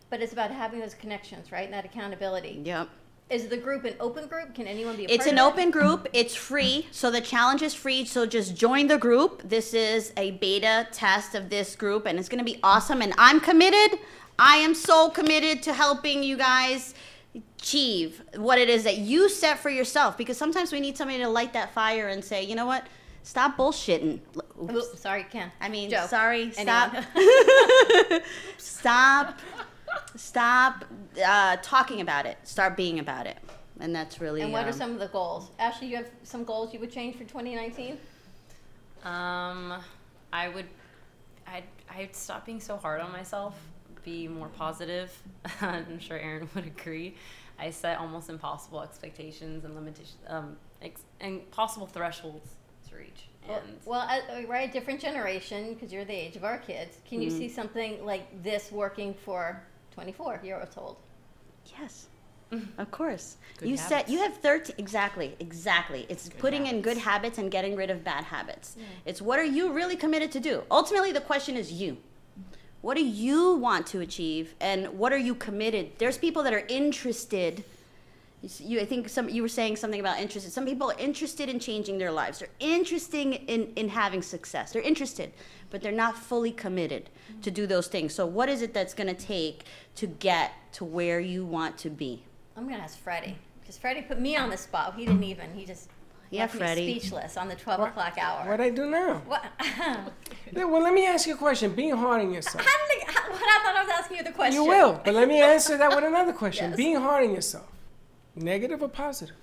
But it's about having those connections, right? And that accountability. Yep. Is the group an open group? Can anyone be a It's part an of it? open group. It's free. So the challenge is free. So just join the group. This is a beta test of this group, and it's going to be awesome. And I'm committed. I am so committed to helping you guys achieve what it is that you set for yourself. Because sometimes we need somebody to light that fire and say, you know what? Stop bullshitting. Oops, sorry, Ken. I mean, Joe. sorry. Anyone. Stop. Stop talking about it. Start being about it. And that's really. And what are some of the goals? Ashley, you have some goals you would change for 2019? I'd stop being so hard on myself, be more positive. I'm sure Aaron would agree. I set almost impossible expectations and limitations, and possible thresholds to reach. And We're a different generation because you're the age of our kids. Can you see something like this working for 24-year-old? Yes. Of course. Good You habits. you have 13 exactly. It's Good putting in good habits and getting rid of bad habits. It's what are you really committed to do? Ultimately the question is you. What do you want to achieve and what are you committed? There's people that are interested. I think you were saying something about interested. Some people are interested in changing their lives. They're interested in having success. They're interested, but they're not fully committed to do those things. So what is it that's going to take to get to where you want to be? I'm going to ask Freddie because Freddie put me on the spot. He didn't even. He just left me Freddie. speechless on the 12 o'clock hour. What I do now? What? Well, let me ask you a question. Being hard on yourself. I thought I was asking you the question. You will, but let me answer that with another question. Yes. Being hard on yourself, negative or positive?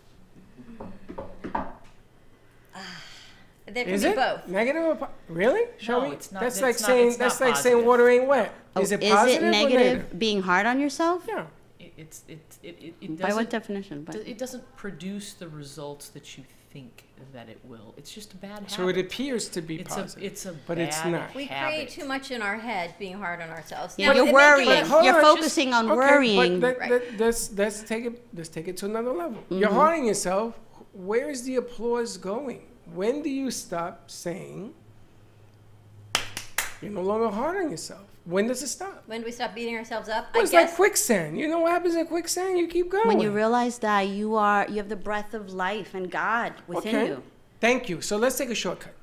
There can Is be it both. negative or really? Show No, me. it's not- That's it's like not- saying it's not saying water ain't wet. Oh, Is it positive or negative negative? being hard on yourself? Yeah. It By what doesn't- definition? It doesn't produce the results that you think that it will. It's just a bad habit. So it appears to be It's positive. it's a but it's bad not. We create too much in our head being hard on ourselves. Yeah, Now, you're it may be worrying. like- You're focusing on Okay, worrying. But let's take it to another level. You're Mhm. hard on yourself. Where is the applause going? When do you stop saying you're no longer hard on yourself? When does it stop? When do we stop beating ourselves up? Well, it's like quicksand. You know what happens in quicksand? You keep going. When you realize that you have the breath of life and God within you. Thank you. So let's take a shortcut.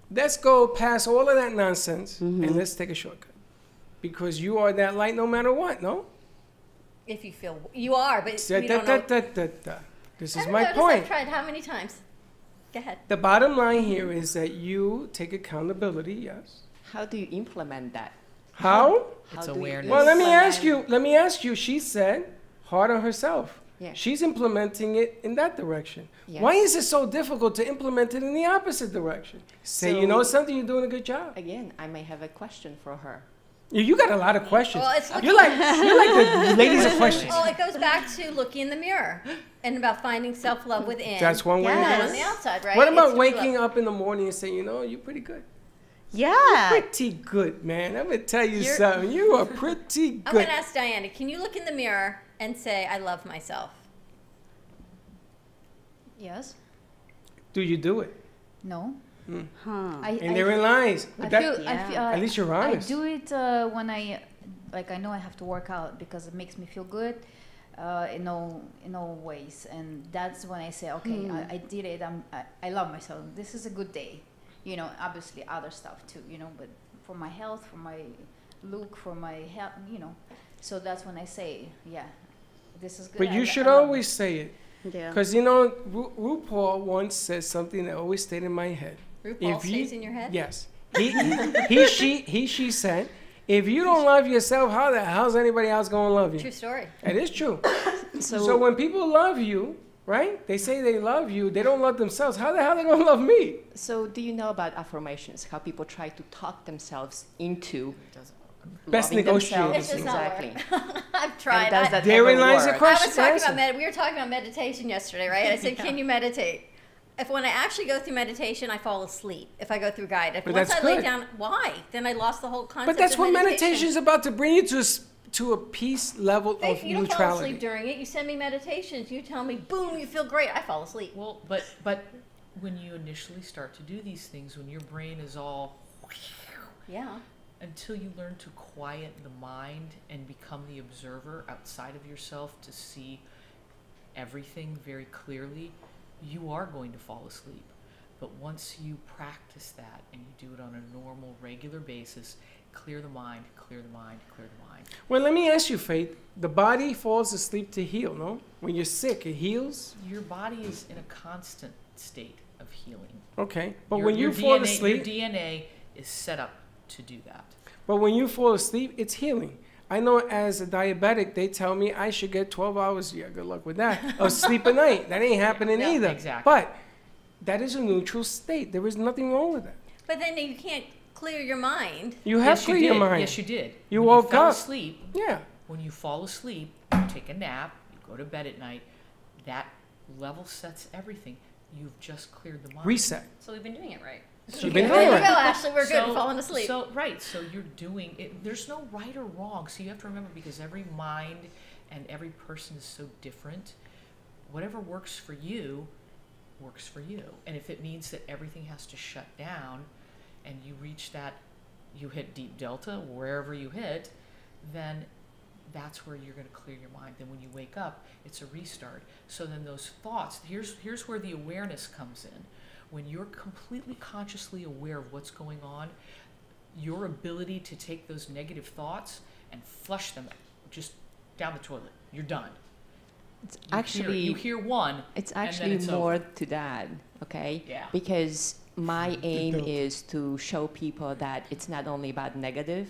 Let's go past all of that nonsense and let's take a shortcut. Because you are that light no matter what, no? If you feel you are, but we don't know. This I is don't my notice point. I've tried how many times? Go ahead. The bottom line here is that you take accountability, yes. How do you implement that? How? It's awareness. Well, let me ask you. She said hard on herself. Yeah. She's implementing it in that direction. Yes. Why is it so difficult to implement it in the opposite direction? Say, you know something, you're doing a good job. Again, I may have a question for her. You got a lot of questions. Well, it's you're like the ladies of questions. Oh, it goes back to looking in the mirror and about finding self-love within. That's one way to do And it. on the outside, right? What about It's really waking love. up in the morning and saying, you know, you're pretty good? Yeah. You're pretty good, man. I'm going to tell you You're- something. You are pretty I'm good. going to ask Diana, can you look in the mirror and say, I love myself? Yes. Do you do it? No. Mm. I therein lies. I That- feel, I feel, at least you're honest. I do it when I know I have to work out because it makes me feel good in all ways, and that's when I say, okay, I did it. I love myself. This is a good day. You know, obviously other stuff too. You know, but for my health, for my look, for my health, you know. So that's when I say, yeah, this is good. But you should I love always say it. Yeah. Because, you know, RuPaul once said something that always stayed in my head. RuPaul If you- stays in your head? Yes. She said, if you don't love yourself, how the hell's anybody else going to love you? True story. It is true. So- So when people love you, right, they say they love you, they don't love themselves. How the hell are they going to love me? So do you know about affirmations? How people try to talk themselves into Best loving negotiators. themselves? It does not Exactly. work. I've tried. And does that Therein ever lies the work? question. I was talking Answer. about we were talking about meditation yesterday, right? I said, can you meditate? If when I actually go through meditation, I fall asleep. If I go through guided, But once that's I lay good. down, why? Then I lost the whole concept. But that's of what meditation meditation is about, to bring you to a peace level of You don't fall asleep neutrality. during it. You send me meditations. You tell me, boom, you feel great. I fall asleep. Well, but when you initially start to do these things, when your brain is all Yeah. Until you learn to quiet the mind and become the observer outside of yourself to see everything very clearly, you are going to fall asleep. But once you practice that and you do it on a normal, regular basis, clear the mind, clear the mind, clear the mind. Well, let me ask you, Faith. The body falls asleep to heal, no? When you're sick, it heals? Your body is in a constant state of healing. Okay. But Your- when you your fall DNA asleep... Your DNA is set up to do that. But when you fall asleep, it's healing. I know as a diabetic, they tell me I should get 12 hours, yeah, good luck with that, of sleep a night. That ain't happening either. Exactly. But that is a neutral state. There is nothing wrong with that. But then you can't clear your mind. You have Yes, clear you your did. mind. Yes, you did. You When woke fell up. asleep. Yeah. When you fall asleep, you take a nap, you go to bed at night, that level sets everything. You've just cleared the mind. Reset. So we've been doing it right. You've been There doing you it. go, Ashley. We're good. We're falling asleep. So you're doing it. There's no right or wrong. So you have to remember, because every mind and every person is so different. Whatever works for you, works for you. And if it means that everything has to shut down, and you reach that, you hit deep delta wherever you hit, then that's where you're going to clear your mind. Then when you wake up, it's a restart. So then those thoughts, here's where the awareness comes in. When you're completely consciously aware of what's going on, your ability to take those negative thoughts and flush them just down the toilet. You're done. It's You actually you hear one. It's and then actually it's more over. to that, okay? Yeah. Because my aim is to show people that it's not only about negative,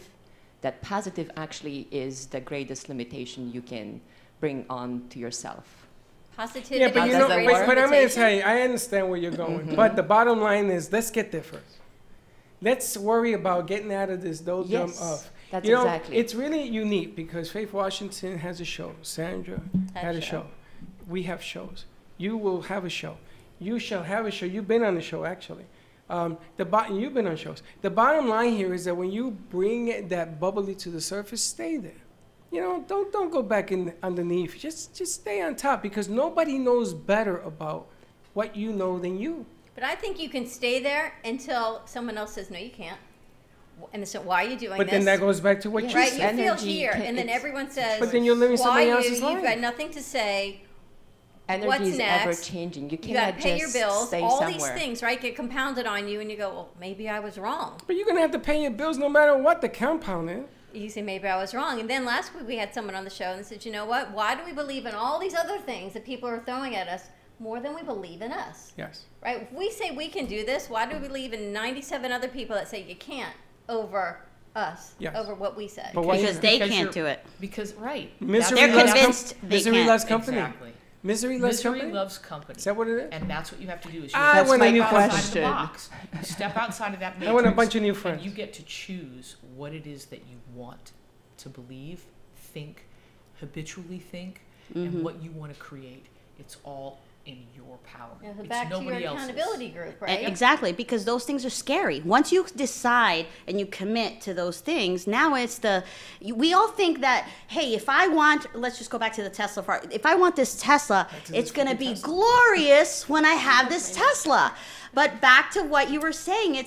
that positive actually is the greatest limitation you can bring on to yourself. Positivity. Yeah, but is you know, the but greatest I'm going to limitation. tell you, I understand where you're going. Mhm. But the bottom line is, let's get there first. Let's worry about getting out of this doldrum Yes, of. that's you know, exactly. it's really unique because Faith Washington has a show. Sandra had a show. We have shows. You will have a show. You shall have a show. You've been on the show, actually. You've been on shows. The bottom line here is that when you bring that bubbly to the surface, stay there. You know, don't go back in underneath. Just stay on top, because nobody knows better about what you know than you. But I think you can stay there until someone else says, no, you can't. And so why are you doing But this? then that goes back to what you right, said. you feel here, and then everyone says, But then you're living why somebody you? else's life. You've got nothing to say. Energy What's is next? ever changing. You You got cannot to pay just your bills. stay All somewhere. these things, right, get compounded on you, and you go, well, maybe I was wrong. But you're going to have to pay your bills no matter what the compound is. You say, maybe I was wrong. And then last week we had someone on the show and said, you know what? Why do we believe in all these other things that people are throwing at us more than we believe in us? Yes. Right? If we say we can do this, why do we believe in 97 other people that say you can't over us, Yes. over what we say? But why- Because they Because can't you're- do it. Because, right. Misery They're loves convinced they misery can't. loves company. Exactly. Misery loves Misery company. loves company. Is that what it is? And that's what you have to do. Is you I have to want a step new outside question. the box. You step outside of that matrix. I want a bunch of new friends. And you get to choose what it is that you want to believe, think, habitually think, Mhm. and what you want to create. It's all in your power. Yeah, so It's back to your nobody else's. accountability group, right? Exactly, because those things are scary. Once you decide and you commit to those things, now it's we all think that, hey, if I want, let's just go back to the Tesla part. If I want this Tesla, it's going to be glorious when I have this Tesla. But back to what you were saying,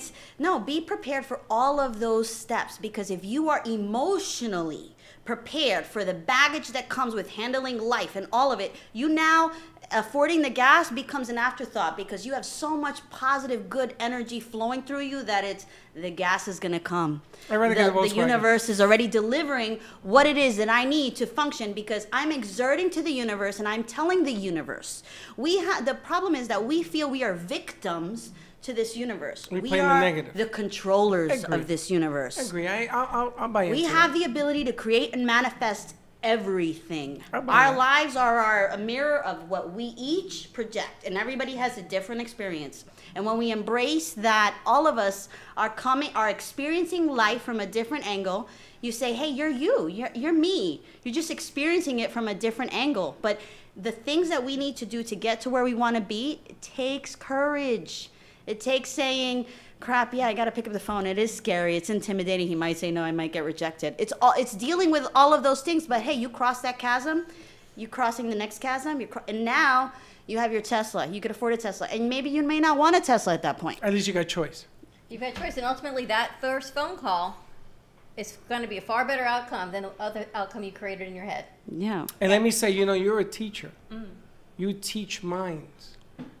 be prepared for all of those steps, because if you are emotionally prepared for the baggage that comes with handling life and all of it, you now affording the gas becomes an afterthought, because you have so much positive, good energy flowing through you that the gas is going to come. I'd rather get a The Volkswagen. universe is already delivering what it is that I need to function, because I'm exerting to the universe and I'm telling the universe. The problem is that we feel we are victims to this universe. We We play in the are negative. the controllers Agree. of this universe. I agree. I'll buy into We it. have the ability to create and manifest everything. I'll buy Our that. lives are a mirror of what we each project, and everybody has a different experience. And when we embrace that all of us are experiencing life from a different angle, you say, hey, you're me. You're just experiencing it from a different angle. But the things that we need to do to get to where we want to be, it takes courage. It takes saying, crap, yeah, I got to pick up the phone. It is scary. It's intimidating. He might say no. I might get rejected. It's dealing with all of those things. But hey, you cross that chasm, you crossing the next chasm, and now you have your Tesla. You could afford a Tesla, and maybe you may not want a Tesla at that point. At least you got choice. You've had choice, and ultimately that first phone call is going to be a far better outcome than the other outcome you created in your head. Yeah. And let me say, you know, you're a teacher. You teach minds.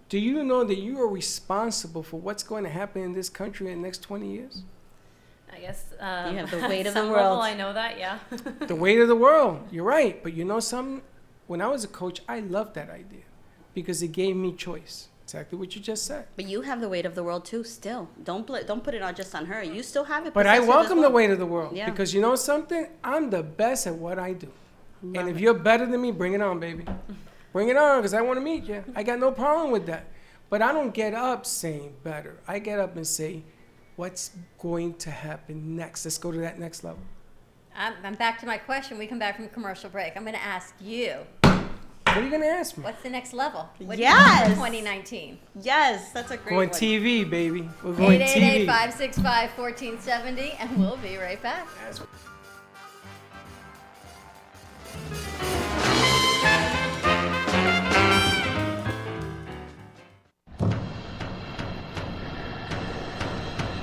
Do you know that you are responsible for what's going to happen in this country in the next 20 years? I guess You have the weight at of the some world. level, I know that, yeah. The weight of the world. You're right. But you know something? When I was a coach, I loved that idea because it gave me choice. Exactly what you just said. But you have the weight of the world too. Still, don't put it on just on her. You still have it. But I possess it as welcome the well. weight of the world Yeah. because you know something? I'm the best at what I do. Love And if it. you're better than me, bring it on, baby. Bring it on because I want to meet you. I got no problem with that. But I don't get up saying better. I get up and say, what's going to happen next? Let's go to that next level. I'm back to my question. We come back from commercial break. I'm going to ask you. What are you going to ask me? What's the next level? What Yes. do you want for 2019? Yes, that's a great Going one. TV, baby. We're going TV. 888-565-1470, and we'll be right back.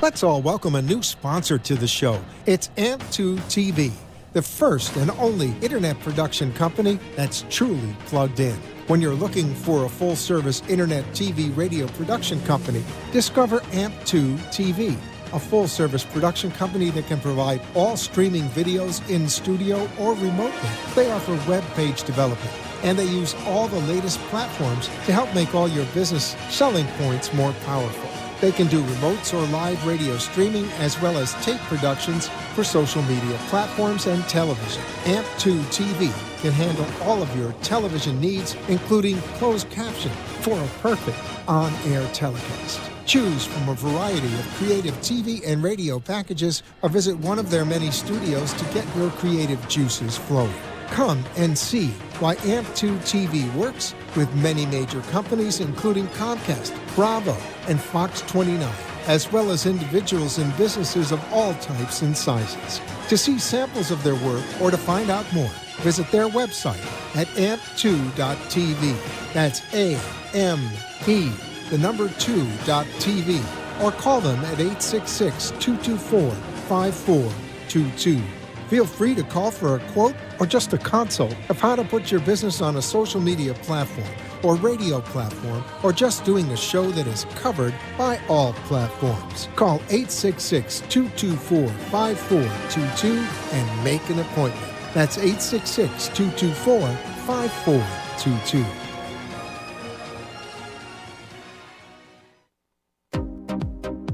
Let's all welcome a new sponsor to the show. It's AMP2 TV, the first and only internet production company that's truly plugged in. When you're looking for a full-service internet TV radio production company, discover AMP2 TV, a full-service production company that can provide all streaming videos in studio or remotely. They offer web page development, and they use all the latest platforms to help make all your business selling points more powerful. They can do remotes or live radio streaming as well as tape productions for social media platforms and television. AMP2 TV can handle all of your television needs, including closed caption for a perfect on-air telecast. Choose from a variety of creative TV and radio packages or visit one of their many studios to get your creative juices flowing. Come and see why AMP2 TV works with many major companies, including Comcast, Bravo, and Fox 29, as well as individuals and businesses of all types and sizes. To see samples of their work or to find out more, visit their website at amp2.tv. That's A-M-P, the number 2.tv, or call them at 866-224-5422. Feel free to call for a quote or just a consult of how to put your business on a social media platform or radio platform, or just doing a show that is covered by all platforms. Call 866-224-5422 and make an appointment. That's 866-224-5422.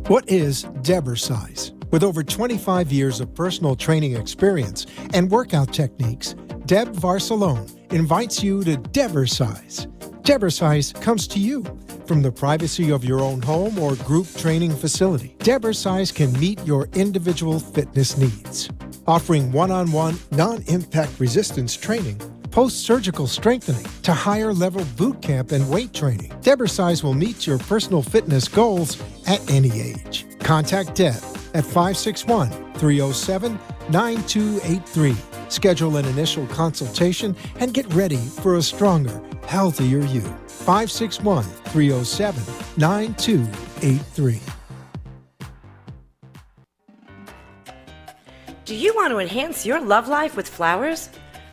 What is Debersize? With over 25 years of personal training experience and workout techniques, Deb Varsalone invites you to Debersize. Debersize comes to you from the privacy of your own home or group training facility. Debersize can meet your individual fitness needs, offering one-on-one, non-impact resistance training, post-surgical strengthening to higher level boot camp and weight training. Debersize will meet your personal fitness goals at any age. Contact Deb at 561-307-9283. Schedule an initial consultation and get ready for a stronger, healthier you. 561-307-9283. Do you want to enhance your love life with flowers?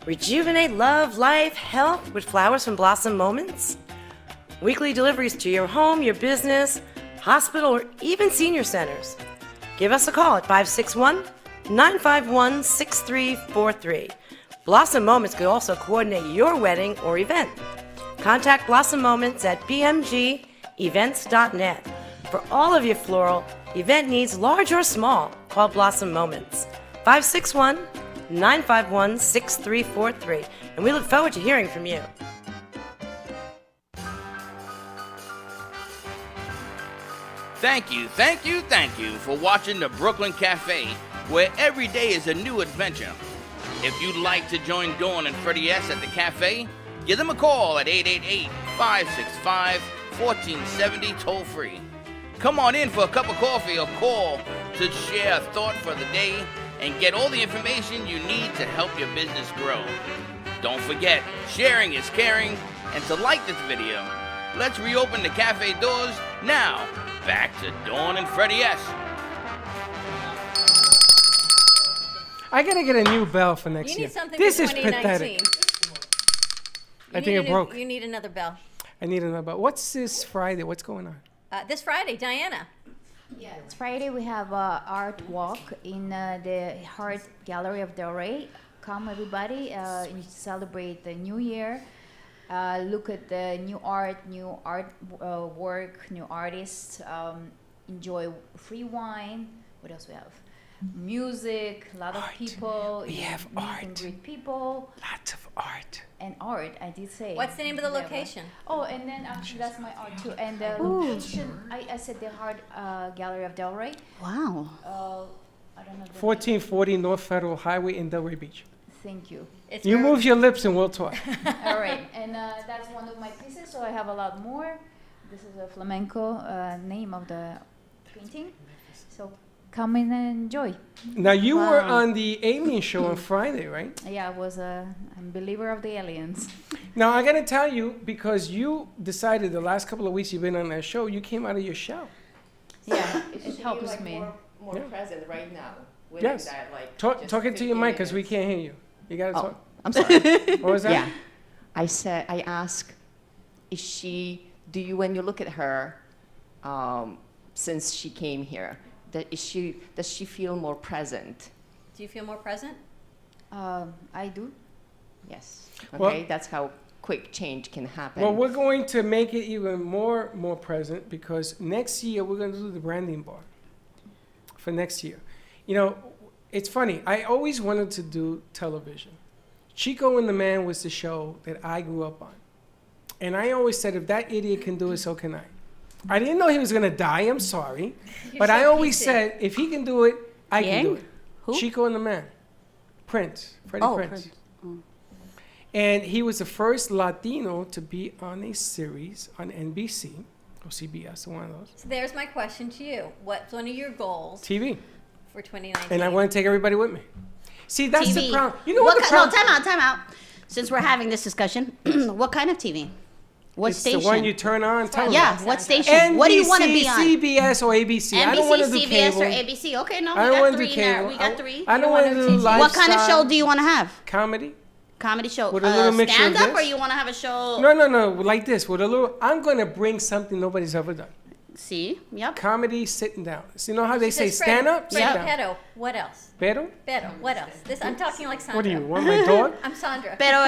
Rejuvenate love, life, health with flowers from Blossom Moments? Weekly deliveries to your home, your business, hospital, or even senior centers. Give us a call at 561-951-6343. Blossom Moments could also coordinate your wedding or event. Contact Blossom Moments at bmgevents.net. For all of your floral event needs, large or small, call Blossom Moments. 561-951-6343. And we look forward to hearing from you. Thank you for watching the Brooklyn Cafe, where every day is a new adventure. If you'd like to join Dawn and Freddie S. at the cafe, give them a call at 888-565-1470 toll-free. Come on in for a cup of coffee or call to share a thought for the day and get all the information you need to help your business grow. Don't forget, sharing is caring, and to like this video. Let's reopen the cafe doors now. Back to Dawn and Freddie S. I gotta get a new bell for next You year. need something This for is 2019. pathetic. I think it broke. You need another bell. I need another bell. What's this Friday? What's going on? This Friday, Diana. Yeah, it's Friday. We have art walk in the Art Gallery of Del Rey. Come everybody, and celebrate the new year. Look at the new art work, new artists. Enjoy free wine. What else we have? Music, a lot of people. We have meet art. and greet people. Lots of art. And art, I did say. What's the name of the Yeah, location? Oh, and then actually that's my art too. And the Ooh. location, I said the Art Gallery of Del Rey. Wow. I don't know. 1440 North Federal Highway in Delray Beach. Thank you. You move your lips and we'll talk. All right, and that's one of my pieces. So I have a lot more. This is a flamenco name of the painting. So come in and enjoy. Now you were on the Alien Show on Friday, right? Yeah, I was a believer of the aliens. Now I gotta tell you, because you decided the last couple of weeks you've been on that show, you came out of your shell. Yeah, it should be, helps like, me. more Yeah. present right now. with Yes. That, like, Talk just it to your 15 mic because we minutes. can't hear you. You gotta Oh, talk. I'm sorry. What was that? Yeah. I asked, when you look at her, since she came here, does she feel more present? Do you feel more present? I do. Yes. Well- Okay, that's how quick change can happen. Well, we're going to make it even more present because next year we're going to do the branding bar for next year. You know, it's funny. I always wanted to do television. Chico and the Man was the show that I grew up on. And I always said, if that idiot can do it, so can I. I didn't know he was going to die. I'm sorry. You're But so I always PC. said, if he can do it, I can do Yang? it. Who? Chico and the Man. Prince. Freddie Oh, Prince. Prince. Oh. And he was the first Latino to be on a series on NBC or CBS, one of those. So there's my question to you. What's one of your goals TV. for 2019? And I want to take everybody with me. See, that's the TV. problem. You know what the No, problem? time out. Since we're having this discussion, what kind of TV? What It's station? the one you turn on. Tell Yeah, me. what station? NBC, What do you want to be on? CBS, or ABC. I don't want to do NBC, cable. CBS, or ABC. Okay, no, I we don't got wanna do three now. cable. We got three. I don't want to do lifestyle. What kind of show do you want to have? Comedy. Comedy show. With a little mixture of stand up, this? or you want to have a show? No, like this. With a little, I'm going to bring something nobody's ever done. See, yep. Comedy sitting down. So you know how they say Says stand up? Sit Freddie down. Pedo. What else? Pero? Pedo. What else? This I'm talking like Sandra. What do you want, my dog? I'm Sandra. Pero,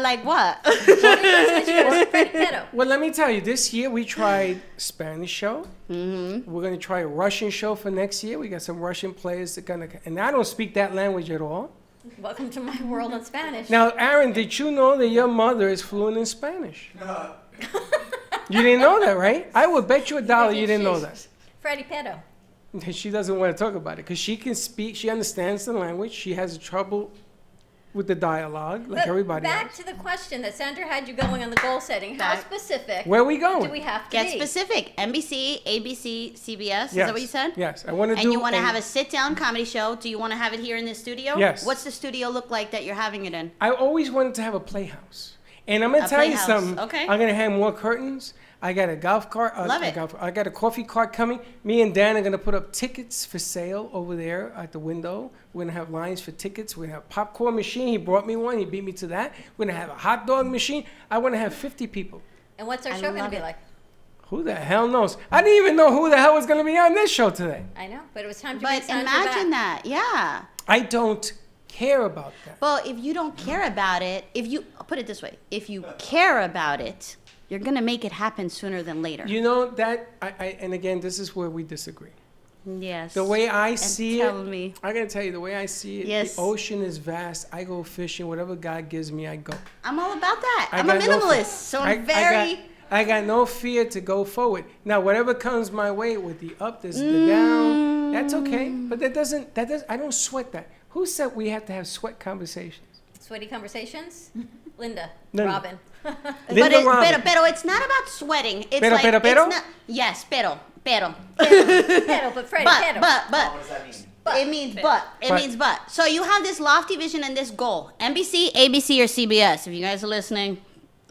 like what? Freddie Pedo. Well, let me tell you, this year we tried Spanish show. Mm-hmm. We're going to try a Russian show for next year. We got some Russian players that going to, and I don't speak that language at all. Welcome to my world in Spanish. Now, Aaron, did you know that your mother is fluent in Spanish? You didn't know that, right? I would bet you $1 you didn't know that. Freddie Pedo. She doesn't want to talk about it because she can speak, she understands the language, she has trouble with the dialogue like But everybody back else. to the question that Sandra had you going on the goal setting. How specific? Where are we going? Do we have to Get be? specific. NBC, ABC, CBS. Is Yes. that what you said? Yes. I want to do. And you want to have a sit-down comedy show. Do you want to have it here in the studio? Yes. What's the studio look like that you're having it in? I always wanted to have a playhouse. And I'm going A to tell you playhouse, something. okay. I'm going to have more curtains. I got a golf cart. Love it. I got a coffee cart coming. Me and Dan are going to put up tickets for sale over there at the window. We're going to have lines for tickets. We're going to have a popcorn machine. He brought me one. He beat me to that. We're going to have a hot dog machine. I want to have 50 people. And what's our I show going to love be it. like? Who the hell knows? I didn't even know who the hell was going to be on this show today. I know, but it was time to bring But Sandra imagine back. that. Yeah. I don't care about that. Well, if you don't care about it, I'll put it this way, if you care about it, you're going to make it happen sooner than later. You know that, and again, this is where we disagree. Yes. The way I And see tell it, me. I gotta tell you, the way I see it, Yes. the ocean is vast. I go fishing, whatever God gives me, I go. I'm all about that. I I'm a got no minimalist, fear. so I'm very... I got no fear to go forward. Now, whatever comes my way with the up, there's the down, that's okay. But that doesn't, I don't sweat that. Who said we have to have sweat conversations? Sweaty conversations? Linda. Linda. Robin. Linda Robin. Pero it's not about sweating. It's Pero, like, pero, pero? It's not, yes, pero. Pero, but Freddie, pero. But. What does that mean? It means but. It means but. So you have this lofty vision and this goal. NBC, ABC, or CBS. If you guys are listening,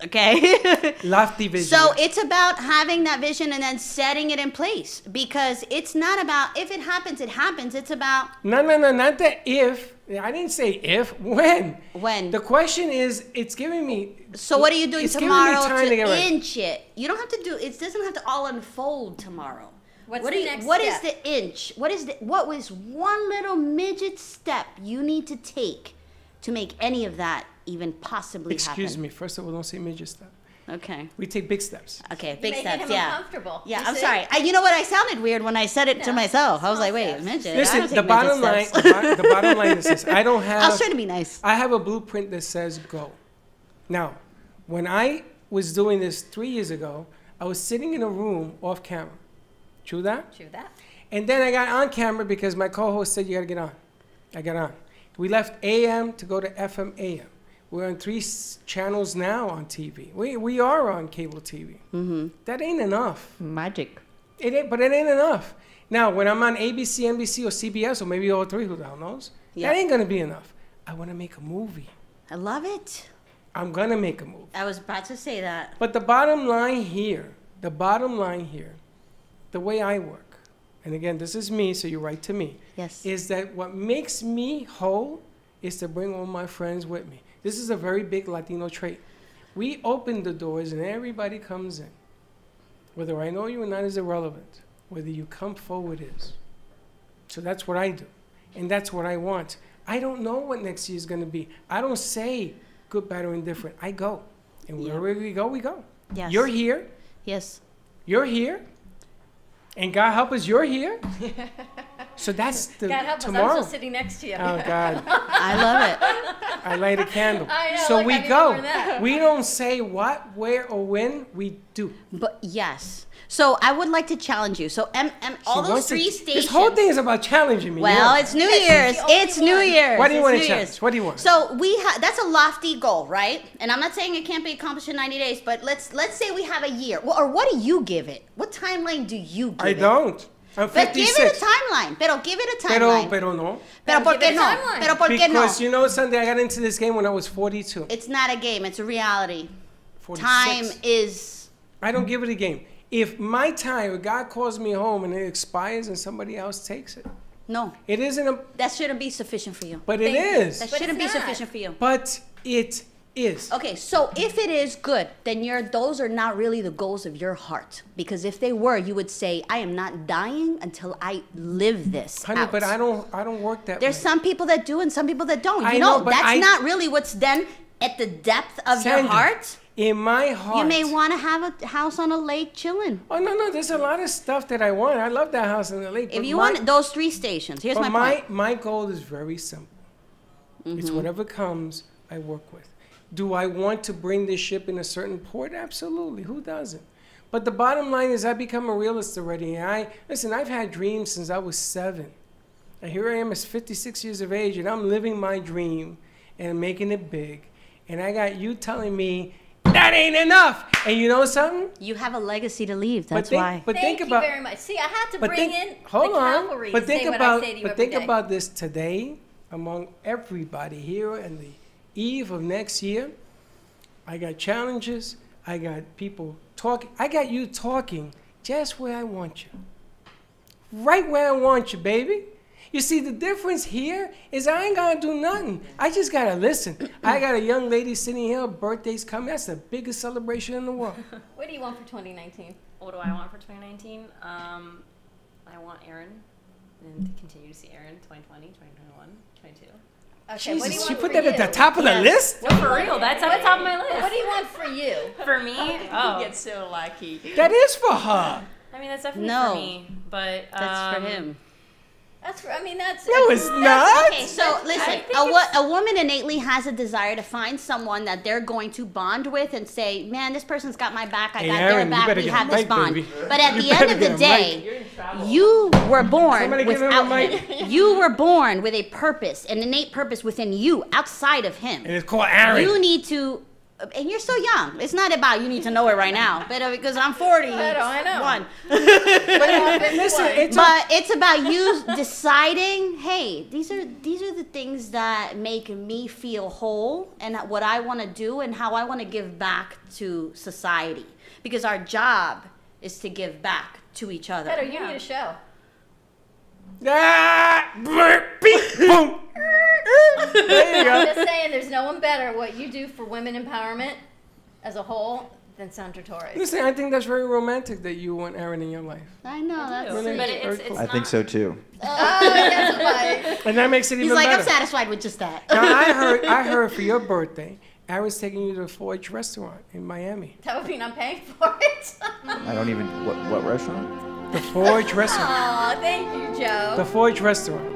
Okay. Lofty vision. So it's about having that vision and then setting it in place, because it's not about if it happens, it happens. It's about No, not the if. I didn't say if. When? When. The question is, it's giving me. So what are you doing it's giving me tomorrow time to get right. inch it? You don't have to do. It doesn't have to all unfold tomorrow. What's What the are you- next What is step? the inch? What was one little midget step you need to take to make any of that even possibly Excuse happen? me. First of all, don't say midget step. Okay. We take big steps. Okay, You're big making steps. him Yeah. uncomfortable. Yeah, You I'm see? sorry. You know what? I sounded weird when I said it to No, myself. I was small like, wait, steps. midget. I Listen, don't the take bottom line. midget The, steps. the bottom line is this: I don't have. I was trying to be nice. I have a blueprint that says go. Now, when I was doing this 3 years ago, I was sitting in a room off camera. True that? True that. And then I got on camera because my co-host said you got to get on. I got on. We left AM to go to FM AM. We're on 3 channels now on TV. We are on cable TV. Mm-hmm. That ain't enough. Magic. It ain't, but it ain't enough. Now, when I'm on ABC, NBC, or CBS, or maybe all 3, who the hell knows? Yeah. That ain't gonna be enough. I want to make a movie. I love it. I'm gonna make a movie. I was about to say that. But the bottom line here, the way I work, and again, this is me, so you write to me. Yes. Is that what makes me whole is to bring all my friends with me. This is a very big Latino trait. We open the doors and everybody comes in. Whether I know you or not is irrelevant. Whether you come forward is. So that's what I do. And that's what I want. I don't know what next year is going to be. I don't say good, bad, or indifferent. I go. And wherever we go, we go. Yes. You're here. Yes. You're here. And God help us, you're here. So that's the God help us, tomorrow. I'm just sitting next to you. Oh, God. I love it. I light a candle. I know, So look, we I need go. more than that. We don't say what, where, or when. We do. But yes. So I would like to challenge you. So all She those wants to- 3 This stations. whole thing is about challenging me. Well, yeah. it's New Year's. It's New Year's. What do you It's want New to challenge? Year's. What do you want? So that's a lofty goal, right? And I'm not saying it can't be accomplished in 90 days, but let's say we have a year. Well, or what do you give it? What timeline do you give I it? don't. I'm But give 56. it a timeline. Pero give it a timeline. Pero no. Pero ¿por qué no? Pero ¿por qué no? Because you know something, I got into this game when I was 42. It's not a game. It's a reality. 46. Time is. I don't give it a game. If my time, if God calls me home and it expires and somebody else takes it. No. It isn't a. That shouldn't be sufficient for you. But it is. That But shouldn't be it's not. sufficient for you. But it is. Okay, so if it is good, then those are not really the goals of your heart. Because if they were, you would say, I am not dying until I live this Honey, out. but I don't work that There's way. some people that do and some people that don't. I You know, know, but that's I- not really what's then at the depth of your Sandy, heart. In my heart. You may want to have a house on a lake chilling. Oh, no. There's a lot of stuff that I want. I love that house in the lake. If but you my- want those 3 stations, here's but my point. my goal is very simple. It's Mhm. whatever comes, I work with. Do I want to bring this ship in a certain port? Absolutely. Who doesn't? But the bottom line is I become a realist already. Listen, I've had dreams since I was 7. And here I am as 56 years of age, and I'm living my dream and making it big. And I got you telling me, that ain't enough. And you know something? You have a legacy to leave. That's think- why. but Thank think you about- very much. See, I had to But bring think, in hold the on. cavalry But to think say about, what I say to you but every think day. about this today, among everybody here and the eve of next year. I got challenges. I got people talking. I got you talking just where I want you. Right where I want you, baby. You see, the difference here is I ain't gotta do nothing. I just gotta listen. I got a young lady sitting here, her birthday's coming. That's the biggest celebration in the world. What do you want for 2019? What do I want for 2019? I want Aaron, and to continue to see Aaron 2020, 2021, 22. Okay, what do you Jesus, want she put for that at you? the top of the list? No, for real. That's at the top of my list. What do you want for you? For me? Oh. You get so lucky. That is for her. I mean, that's definitely No. for me. But That's for him. That's I mean that's No, it's not. Okay, so listen, a woman innately has a desire to find someone that they're going to bond with and say, man, this person's got my back, I Hey, got Aaron, their you back, better we get a have this mic, bond. baby. But at You the end better of the get a day, you were born Somebody give him a without mic. him. You were born with a purpose, an innate purpose within you, outside of him. And it's called Aaron. You need to and you're so young. It's not about you need to know it right now, but because I'm 40. I know. One. Listen, but it's about you deciding, hey, these are the things that make me feel whole and what I want to do and how I want to give back to society. Because our job is to give back to each other. Better, you need a show. Boom. There you go. I'm just saying, there's no one better what you do for women empowerment as a whole than Sandra Torres. Listen, I think that's very romantic that you want Aaron in your life. I know. That's Really? But it's I think so too. And that makes it even He's like, better. I'm satisfied with just that. Now, I heard for your birthday, Aaron's taking you to the Forge restaurant in Miami. That would mean I'm paying for it. I don't even. What restaurant? The Forge restaurant. Aw, thank you, Joe. The Forge restaurant.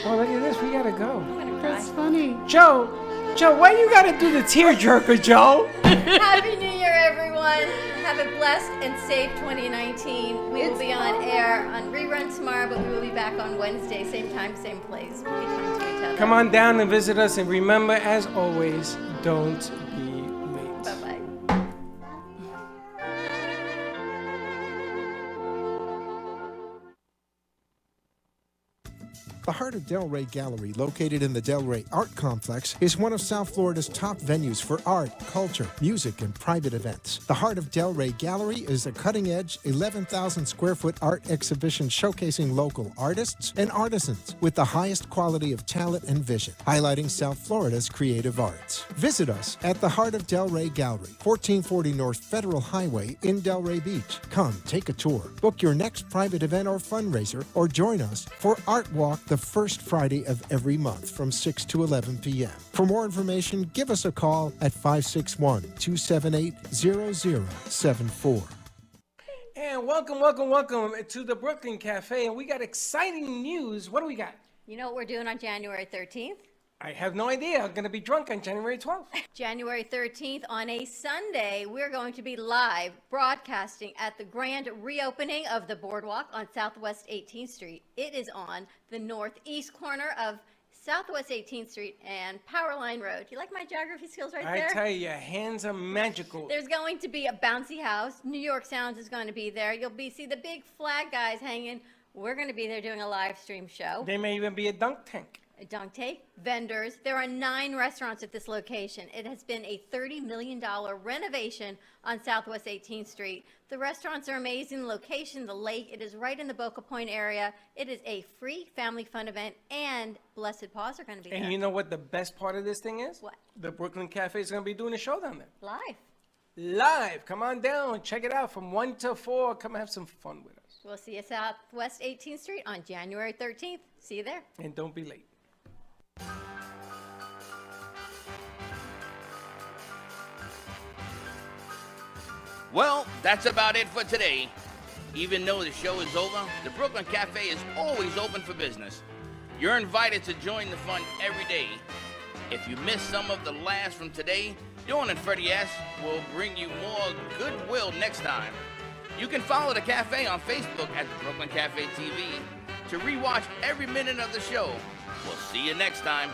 Oh, look at this. We gotta go. That's funny. Joe, why you gotta do the tearjerker, Joe? Happy New Year, everyone. Have a blessed and safe 2019. We will be on air on rerun tomorrow, but we will be back on Wednesday, same time, same place. Be kind to each other. Come on down and visit us, and remember, as always, don't be late. Bye-bye. The Heart of Delray Gallery, located in the Delray Art Complex, is one of South Florida's top venues for art, culture, music, and private events. The Heart of Delray Gallery is a cutting-edge, 11,000 square foot art exhibition showcasing local artists and artisans with the highest quality of talent and vision, highlighting South Florida's creative arts. Visit us at the Heart of Delray Gallery, 1440 North Federal Highway in Delray Beach. Come, take a tour, book your next private event or fundraiser, or join us for Art Walk the first Friday of every month from 6 to 11 p.m. For more information, give us a call at 561-278-0074. And welcome to the Brooklyn Cafe. And we got exciting news. What do we got? You know what we're doing on January 13th? I have no idea. I'm going to be drunk on January 12th. January 13th, on a Sunday, we're going to be live broadcasting at the grand reopening of the Boardwalk on Southwest 18th Street. It is on the northeast corner of Southwest 18th Street and Powerline Road. You like my geography skills right there? I tell you, your hands are magical. There's going to be a bouncy house. New York Sounds is going to be there. You'll see the big flag guys hanging. We're going to be there doing a live stream show. There may even be a dunk tank. A dunk tank, vendors. There are 9 restaurants at this location. It has been a $30 million renovation on Southwest 18th Street. The restaurants are amazing. The location, the lake, it is right in the Boca Point area. It is a free family fun event, and Blessed Paws are going to be there. And you know what the best part of this thing is? What? The Brooklyn Cafe is going to be doing a show down there. Live. Come on down. Check it out from 1 to 4. Come have some fun with us. We'll see you Southwest 18th Street on January 13th. See you there. And don't be late. Well, that's about it for today. Even though the show is over, the Brooklyn Cafe is always open for business. You're invited to join the fun every day. If you missed some of the laughs from today, Dawn and Freddie S. will bring you more goodwill next time. You can follow the cafe on Facebook at the Brooklyn Cafe TV to rewatch every minute of the show. We'll see you next time.